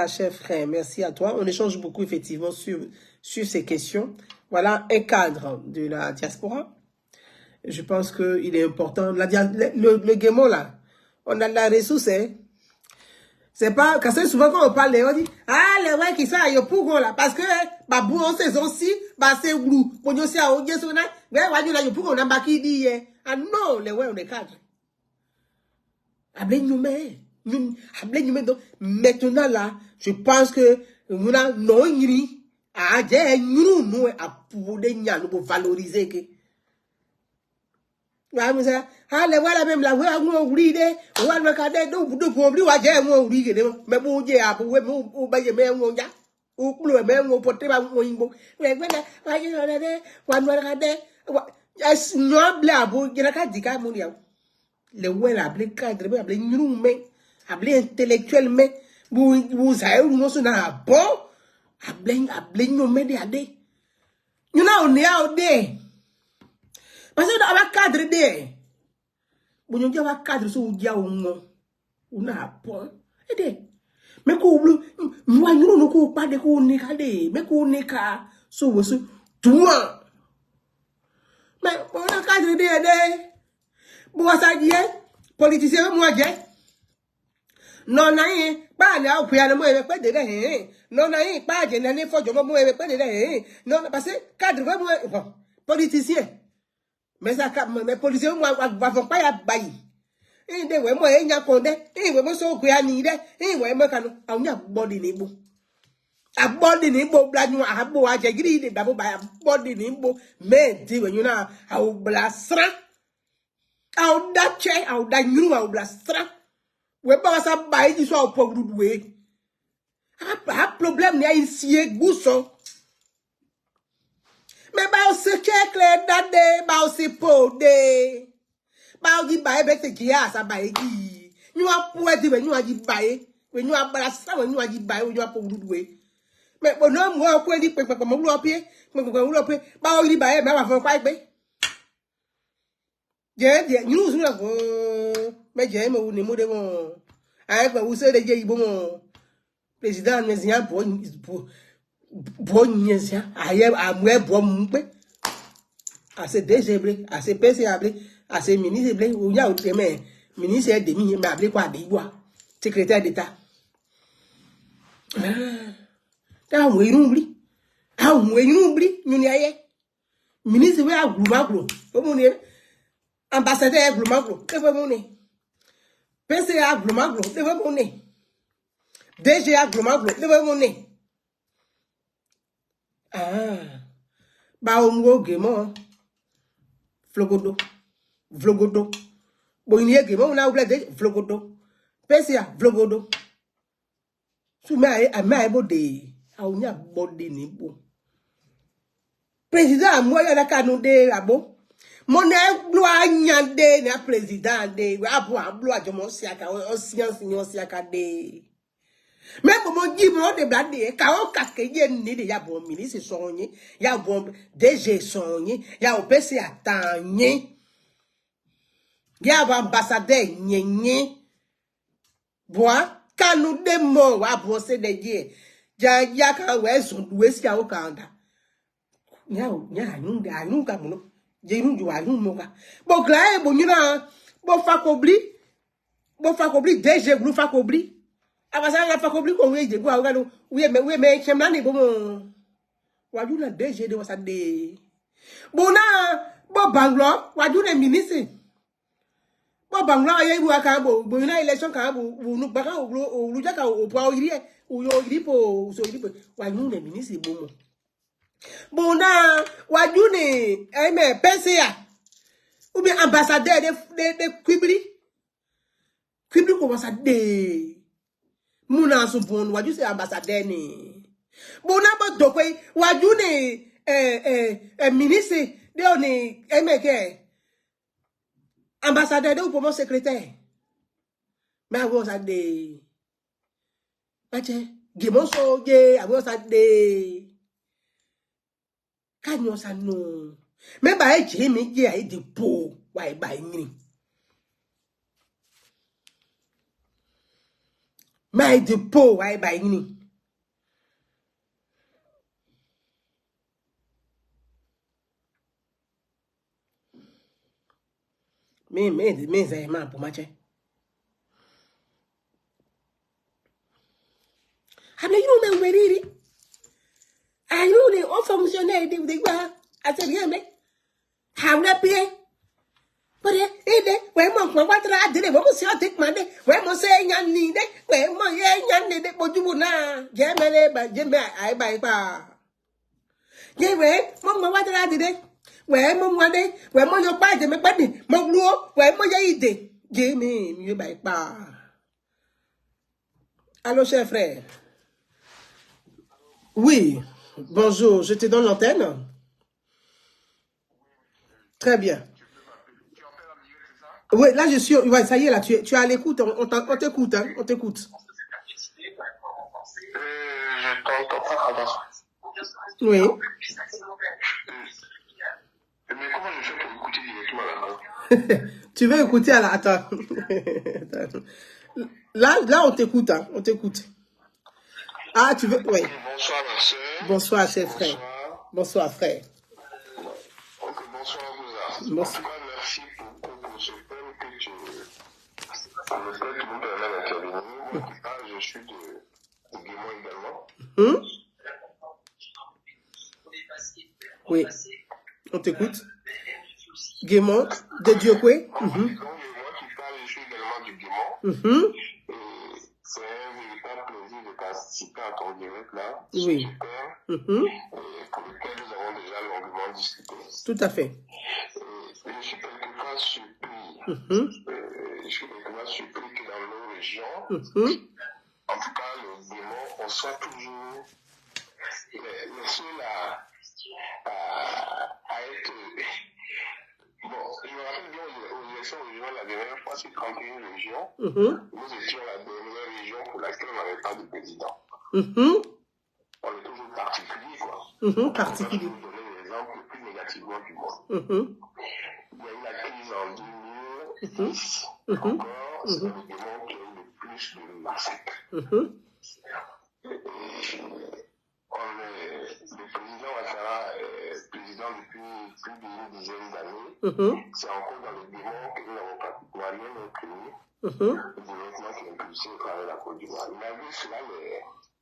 cher frère, merci à toi. On échange beaucoup, effectivement, sur ces questions. Voilà un cadre de la diaspora. Je pense qu'il est important. Le Guémon, là, on a de la ressource, hein. C'est pas, parce que souvent quand on parle, on dit, ah, les ouais qui sont à Yopougon là, parce que, bah, bon, saison ci, bah, c'est glou, bon, yo, c'est à Ogesona, mais, ouais, yo, là, Yopougon, on a baki dit, ah, non, les ouais, on est cadre. Ablé, donc, maintenant, là, je pense que, on a, non, yri, ah, j'ai, nous, à pouvoir, nous, valoriser, que, ah, les voilà même la voix, on oublie, on va le cadet, donc, vous devez oublier, on oublie, mais bon, j'ai à pouvoir, on va y mettre, on y a, ou plus, même, on peut pas, on y va, mais voilà, on va regarder, non, blabo, il y a qu'à dire, mon dieu, les ouais, la blé cadre, la blé nous, mais, la blé intellectuel, mais, vous savez, nous sommes dans la bon, la blé, nous, mais, des, nous, on est à des. Parce que dans le cadre de, bon, on a un cadre sur le dia on a point. Et mais qu'on moi nous pas de qu'on n'est qu'à des, mais qu'on n'est qu'à sur tout. Mais on a cadre de, bon ça dit, politicien moi j'ai, non non, pas là au piano moi avec pas de là, non non, pas de l'année faut je moi avec pas de là, non parce que cadre moi politicien. Mais ça, mes policiers, moi, vont pas y abailler. Et de ouais, moi, il y a condé, et moi, so, que y ni de, et ouais, moi, quand on y a body nebo. A body nebo, blague, à bo, à j'ai gris, d'abord, by a body nebo, mais, dis, you know, à ou blastra, à ou dache, à ou dagnou, à ou blastra. Ouais, pas ça, bailler, du soir, au pauvre doué. Ah, problème, il y a ici, gousson. Mais bah on se check les dates, bah on se pode, bah on dit bah avec ce qui a ça bah qui, nous a pouvoir dire nous a dit bah, nous a balasser nous a dit bah nous a pour doué. Mais bon non moi on dit pe moi vous pied, moi bah on dit bah mais va faire quoi pe. J'ai nous là mais j'ai me ou ne mo de bon. Avec vous c'est de j'ai bon président mais il pour Bonyesia, aïe, à moi, bon, à ce DG, à ce PCA, à ce ministre, où il y a autre ministre demi, mais appelé quoi, des bois, secrétaire d'État. Ah, oui, nous oublie. Ah, oui, nous oublie, nous n'y aïe. Ministre, oui, à Gloumaglo, comme on est ambassadeur Gloumaglo, c'est comme on est. PCA Gloumaglo, c'est comme on est. DG à Gloumaglo, c'est comme on est. Ah, bah on go Guémon, Vlogodo. Bon il y a Guémon, on a oublié Vlogodo. PCA, Vlogodo. Sous ma bode, a on y a bode ni bon. Président, moi y a la canon de la bon. Mon gloire nyande na président de, abo ablo a jomo siaka, o sian siaka de. Même pour mon dit, mon de blindé, car on casque, il y a une idée, il y a bon ministre sonné, il y a bon DG sonné, il y a au PC attagné, il y a un ambassadeur nyenye. Bois, quand nous démons, à brosser des dieux, il y a quand ouais, son doué, si à au Canada. Il y a un camono, j'ai eu du moka. Bon, là, bon, il y a bon, fakobli, DG, vous fakobli. Ah, ça, la fakobli, qu'on veut, oui, mais, j'aime l'année, bon, wadu na DG de wasa de. Bon, bon, Bangalore, wadu na ministre. Bon, Bangalore, il y a un bon, bon, une élection, quand vous nous parlez au Lujaka, au poids, au iri, ou au iri, ou au iri, wadu na ministre, bon. Bon, wadu na, PCA, ou bien ambassadeur de Quibli. Quibli, comment ça de. Mouna sou bon, wadu c'est ambassadeur ni. Bon, n'a pas de wadu ne, ministre, de on est, ambassadeur de ou pour mon secrétaire. Mais avant ça de. Mache, Gimon so, avant ça de. Kanyo sa no. Mais bah, j'ai mis, j'ai de po, ouais, bah, ni. Mais de po, ouais, bah, ni. Mais, c'est un pour matcher. Ah, mais you know, mais, I know the all fonctionnaire de quoi, à ce rien, mais. How na pay? But where mon quoi tra de mo si o take mande, where mo say nyan ni de, where mo ye nyan ni de bojubu na, jemele ba jembe ai ba pa. Ye we, mo wa tra de, where mo wade, where mo yo pa de me pa ni, mo luo, where mo ye ide, je mi ba pa. Allô, cher frère. Oui, bonjour, je te donne l'antenne. Très bien. Oui, là, je suis... Ouais, ça y est, là, tu es à l'écoute. On t'écoute, hein. On t'écoute. Je t'entends pas, alors. Oui. Mais comment je fais pour écouter directement là-bas? Tu veux écouter à la... Attends. Là, on t'écoute, hein. On t'écoute. Ah, tu veux... Oui. Bonsoir, ma soeur. Bonsoir, cher frère. Bonsoir, frère. Ok, bonsoir, Moussa. Bonsoir. En tout cas, merci beaucoup pour ce thème que tu me fais tout le monde à l'intervenir. Moi, qui parle, je suis de Guémon également. Oui. On t'écoute. Guémon, de Diokwe. Donc, moi qui parle, je suis également du Guémon. Et c'est un véritable plaisir de participer à ton direct là. Oui. Super. Pour lequel nous avons déjà longuement discuté. Tout à fait. Je suis quelquefois surpris. Je suis quelquefois surpris que dans nos régions, en tout cas, le Guémon, on soit toujours les seuls à être. Bon, je me rappelle bien aux élections régionales, la dernière fois, c'est 31 régions. Nous étions la dernière région pour laquelle on n'avait pas de président. On est toujours particulier, quoi. Particulier. Je vais vous donner l'exemple le plus négativement du monde. Il y a eu la crise en 2010. Encore, c'est le Guémon qui a eu le plus de massacres. Le président Ouattara est président depuis plus d'une dizaine d'années. C'est encore dans le Guémon que nous n'avons pratiquement rien imprimé. Le développement qui est impulsé au travers de la Côte d'Ivoire. Malgré cela,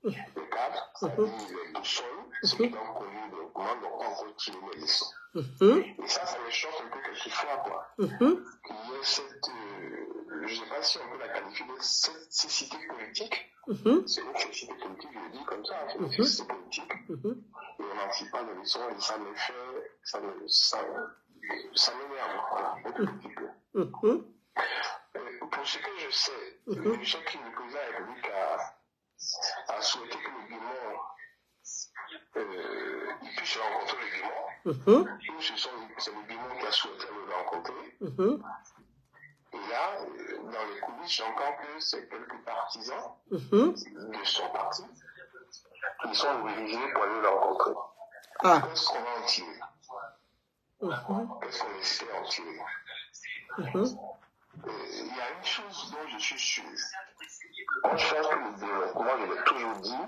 les cadres, c'est-à-dire les boussoles, ceux qui ont connu le développement, n'ont pas encore tiré les leçons. Et ça me choque un peu quelquefois, quoi. Qu'il y ait cette, je ne sais pas si on peut la qualifier de cette cécité politique. C'est une cécité politique, je le dis comme ça, c'est une cécité politique. Et on n'en tire pas de leçons et ça me fait, ça m'énerve, voilà, un petit peu. Pour ce que je sais que le président de la République a souhaité que le Guémon puisse rencontrer le Guémon. C'est le Guémon qui a souhaité le rencontrer. Et là, dans les coulisses, j'entends que c'est quelques partisans de son parti qui sont mobilisés pour aller le rencontrer. Qu'est-ce qu'on va en tirer? Qu'est-ce qu'on espère en tirer? Il y a une chose dont je suis sûr. Moi, je pense que le développement, je l'ai toujours dit,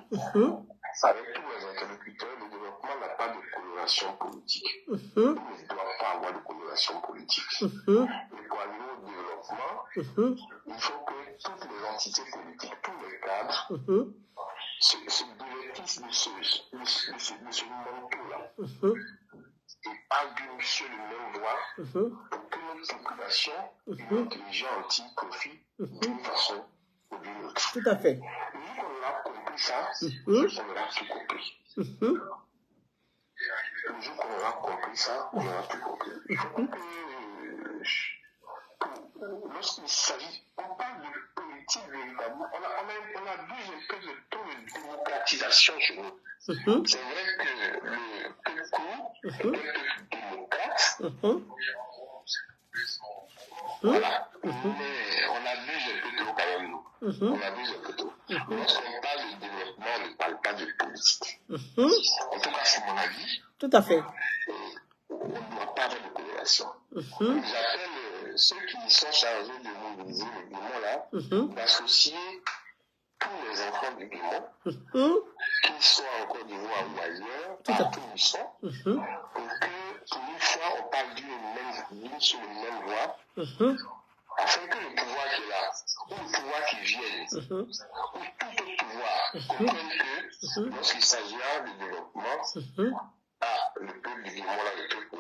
avec tous les interlocuteurs, le développement n'a pas de coloration politique. Il ne doit pas avoir de coloration politique. Et pour arriver au développement, il faut que toutes les entités politiques, tous les cadres, se divertissent de ce manteau-là. Et parlent d'une seule et même voix pour que notre population et notre gens anti-profit d'une façon ou d'une autre. Tout à fait. Vu qu'on aura compris ça, on aura tout compris. Le jour qu'on aura compris ça, on aura tout compris. Il faut que, lorsqu'il s'agit, on parle de politique véritablement, on a vu un peu de taux de démocratisation chez nous. C'est vrai que le PECO est démocrate. Voilà. Mais on abuse un peu trop quand même, nous. On abuse un peu trop. Lorsqu'on parle de développement, on ne parle pas de politique. En tout cas, c'est mon avis. Tout à fait. On ne doit pas avoir de coloration. J'appelle ceux qui sont chargés de mobiliser le Guémon là, d'associer tous les enfants du Guémon, qu'ils soient en Côte d'Ivoire ou ailleurs, partout où ils sont, pour que, pour une fois, on parle d'une seule même voix, afin que le pouvoir qui est là, ou le pouvoir qui vienne, ou tout autre pouvoir, comprenne que lorsqu'il s'agira de développement, le peuple du Guémon là, le truc, on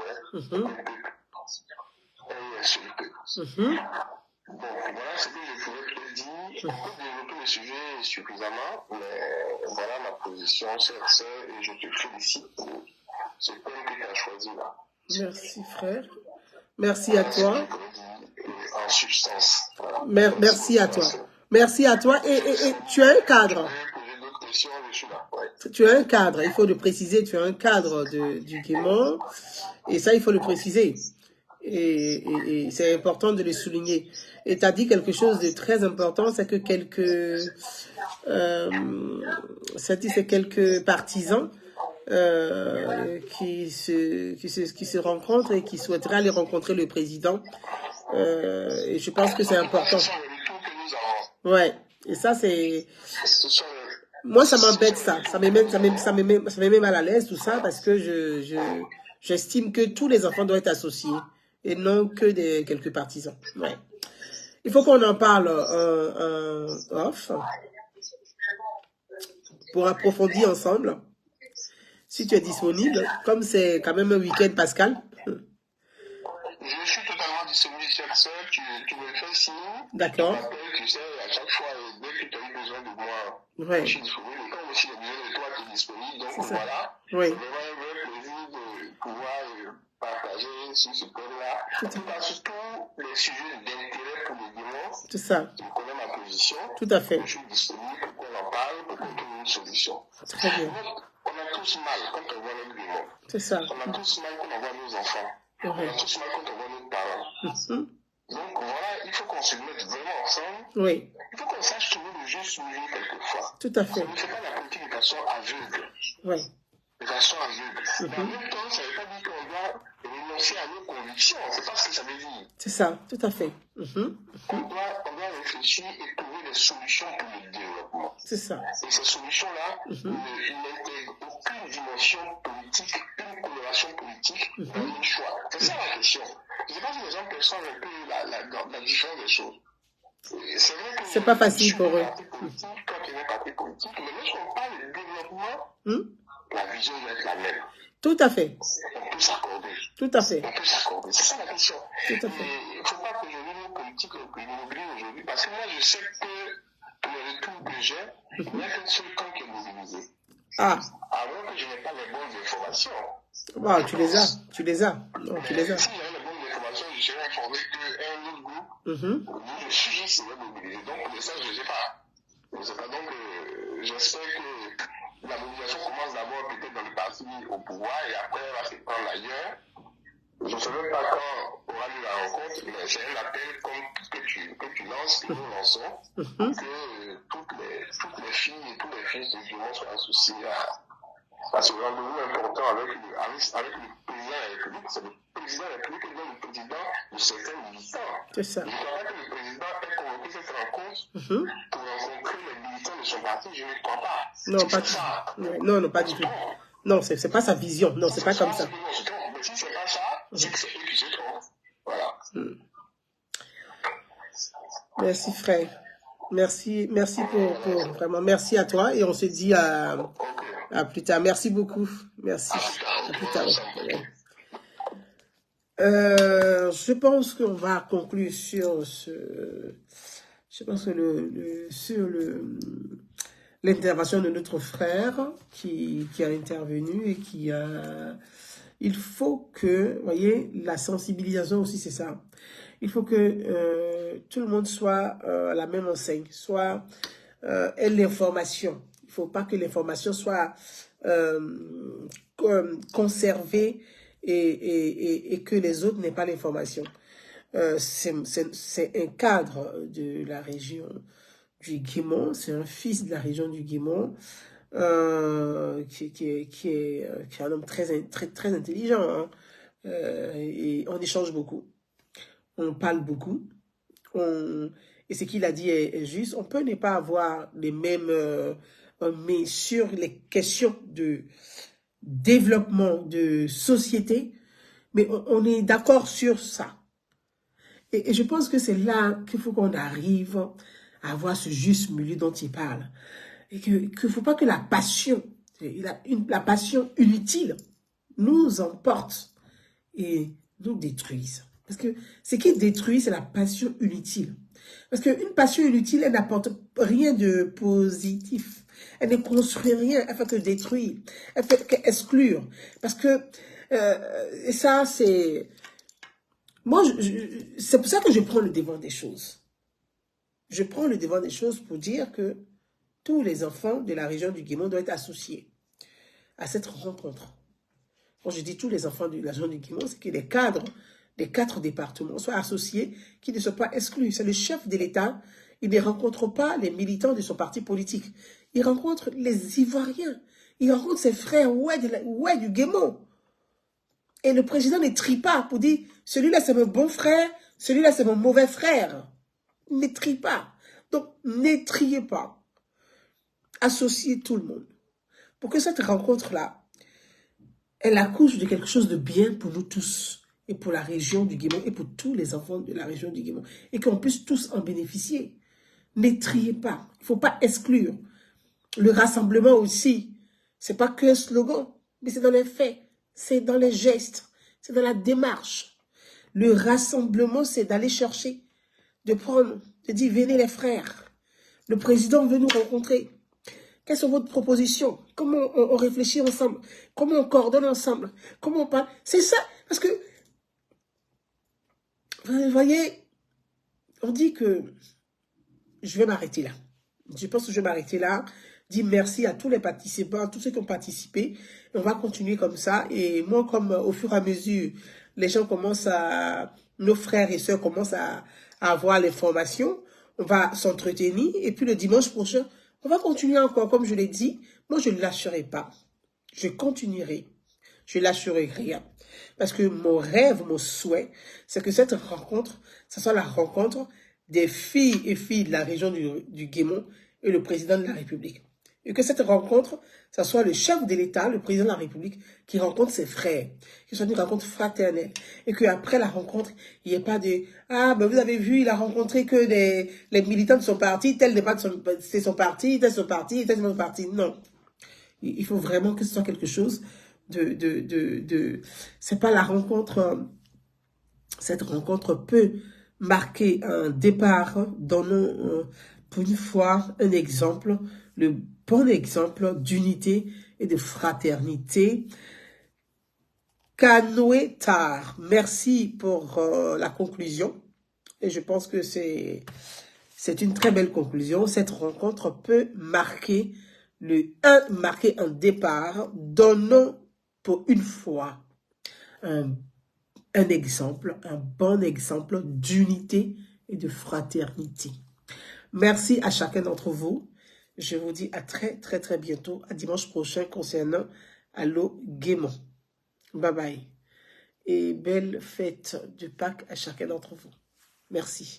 est un seul peuple. Bon, voilà ce que je pourrais te dire. On peut développer le sujet suffisamment, mais voilà ma position, c'est et je te félicite pour ce thème que tu as choisi là. Merci frère. Merci à toi. En substance. Voilà. Merci à toi. Merci à toi. Et tu as un cadre. Tu as un cadre. Il faut le préciser. Tu as un cadre du Guémon. Et ça, il faut le préciser. Et c'est important de le souligner. Et tu as dit quelque chose de très important, c'est que quelques partisans qui se rencontrent et qui souhaiteraient aller rencontrer le président. Et je pense que c'est important. Ouais. Et ça, c'est... Moi, ça m'embête, ça. Ça me met mal à l'aise, tout ça, parce que j'estime que tous les enfants doivent être associés et non que quelques partisans. Ouais. Il faut qu'on en parle off pour approfondir ensemble. Si tu es disponible, comme c'est quand même un week-end, Pascal. Je suis totalement disponible chaque soir. Tu me fais signe. D'accord. Tu sais, à chaque fois, dès que tu as eu besoin de moi, ouais. Je suis disponible. Et quand aussi j'ai besoin de toi, tu es disponible. Donc voilà. Oui. C'est vraiment un vrai plaisir de pouvoir partager sur ce thème-là. En tout cas, surtout les sujets d'intérêt pour les Guémons. Tout ça. Tu connais ma position. Tout à fait. Je suis disponible pour qu'on en parle, pour qu'on trouve une solution. Très bien. Donc, on a tous mal quand on voit notre Guémon. C'est ça. On a tous mal quand on voit nos enfants. On a tous mal quand on voit nos parents. Donc voilà, il faut qu'on se mette vraiment ensemble. Oui. Il faut qu'on sache trouver le juste milieu quelquefois. Tout à fait. On ne fait pas la politique de façon aveugle. Oui. De façon aveugle. Mais en même temps, ça ne veut pas dire qu'on doit renoncer à nos convictions. C'est pas ce que ça veut dire. C'est ça, tout à fait. On doit réfléchir et trouver des solutions pour le développement. C'est ça. Et ces solutions-là n'intègrent aucune dimension politique, une coloration politique dans le choix. C'est ça la question. Je ne sais pas si les gens perçoivent un peu la différence des choses. C'est vrai que c'est pas facile pour eux. Quand il y a un parti politique, mais lorsqu'on parle de développement, la vision doit être la même. Tout à fait. On peut s'accorder. Tout à fait. On peut s'accorder. C'est ça la question. Tout à fait. Il ne faut pas que je vive une politique immobilier aujourd'hui, parce que moi, je sais que le retour que j'ai, il n'y a qu'un seul camp qui est mobilisé. Ah. Alors que je n'ai pas les bonnes informations. Wow, tu les as. Tu les as. Non, tu les as. Si j'avais les bonnes informations, je serais informé qu'un autre groupe, le sujet serait mobilisé. Donc, le ça, je ne sais pas. Je ne sais pas. Donc, j'espère que la mobilisation commence d'abord peut-être dans le parti au pouvoir et après, elle va se prendre ailleurs. Je ne sais même pas quand aura lieu la rencontre, mais c'est un appel que tu lances, que nous lançons, que toutes les filles et tous les fils du monde soient associés à ce rendez-vous important avec le président de la République. C'est le président de la République et non le président de certains militants. C'est ça. Je ne crois pas que le président ait convoqué cette rencontre pour rencontrer les militants de son parti, je ne crois pas. Non, pas du tout. Non, pas du tout. Non, c'est pas sa vision. Non, c'est pas comme ça. Mais si c'est pas ça, c'est que c'est eux qui se trompent. Voilà. Merci, frère. Merci pour vraiment. Merci à toi et on se dit à plus tard. Merci beaucoup. Merci. À plus tard. Je pense qu'on va conclure sur ce. Je pense que sur l'intervention de notre frère qui a intervenu et qui a. Il faut que, vous voyez, la sensibilisation aussi, c'est ça. Il faut que tout le monde soit à la même enseigne, soit ait l'information. Il ne faut pas que l'information soit conservée et que les autres n'aient pas l'information. C'est un cadre de la région du Guémont, c'est un fils de la région du Guémont, qui est un homme très intelligent, hein. Et on échange beaucoup, on parle beaucoup, et ce qu'il a dit est juste. On peut ne pas avoir les mêmes, mais sur les questions de développement de société, mais on est d'accord sur ça. Et je pense que c'est là qu'il faut qu'on arrive à avoir ce juste milieu dont il parle. Et qu'il ne faut pas que la passion inutile nous emporte et nous détruise. Parce que ce qui détruit, c'est la passion inutile. Parce qu'une passion inutile, elle n'apporte rien de positif. Elle ne construit rien, elle fait que détruire, elle fait qu'exclure. Parce que, et ça, c'est... Moi, c'est pour ça que je prends le devant des choses. Je prends le devant des choses pour dire que tous les enfants de la région du Guémont doivent être associés à cette rencontre. Quand je dis tous les enfants de la région du Guémont, c'est que les cadres des 4 départements soient associés, qu'ils ne soient pas exclus. C'est le chef de l'État. Il ne rencontre pas les militants de son parti politique. Il rencontre les Ivoiriens. Il rencontre ses frères du Guémont. Et le président ne trie pas pour dire, celui-là c'est mon bon frère, celui-là c'est mon mauvais frère. Il ne trie pas. Donc, ne triez pas. Associez tout le monde. Pour que cette rencontre-là, elle accouche de quelque chose de bien pour nous tous, et pour la région du Guémont, et pour tous les enfants de la région du Guémont, et qu'on puisse tous en bénéficier. Ne triez pas. Il ne faut pas exclure. Le rassemblement aussi, ce n'est pas que un slogan, mais c'est dans les faits, c'est dans les gestes, c'est dans la démarche. Le rassemblement, c'est d'aller chercher, de prendre, de dire, venez les frères. Le président veut nous rencontrer. Quelles sont vos propositions? Comment on réfléchit ensemble? Comment on coordonne ensemble? Comment on parle? C'est ça, parce que, vous voyez, on dit que je vais m'arrêter là. Je pense que je vais m'arrêter là. Dire merci à tous les participants, à tous ceux qui ont participé. On va continuer comme ça. Et moi, comme au fur et à mesure, les gens commencent nos frères et sœurs commencent à avoir l'information, on va s'entretenir. Et puis le dimanche prochain, on va continuer encore. Comme je l'ai dit, moi, je ne lâcherai pas. Je continuerai. Je ne lâcherai rien. Parce que mon rêve, mon souhait, c'est que cette rencontre, ce soit la rencontre des filles et filles de la région du Guémont et le président de la République. Et que cette rencontre, ce soit le chef de l'État, le président de la République, qui rencontre ses frères, que ce soit une rencontre fraternelle. Et qu'après la rencontre, il n'y ait pas de « Ah, ben vous avez vu, il a rencontré que les militants de son parti, tel n'est pas c'est son parti, tel son parti, tel c'est son parti. » Non. Il faut vraiment que ce soit quelque chose c'est pas la rencontre. Cette rencontre peut marquer un départ. Donnons pour une fois un exemple, le bon exemple d'unité et de fraternité. Canoë Tar, merci pour la conclusion. Et je pense que c'est une très belle conclusion. Cette rencontre peut marquer un départ. Donnons pour une fois un un exemple, un bon exemple d'unité et de fraternité. Merci à chacun d'entre vous. Je vous dis à très bientôt, à dimanche prochain concernant Allô Gaiement. Bye bye. Et belle fête de Pâques à chacun d'entre vous. Merci.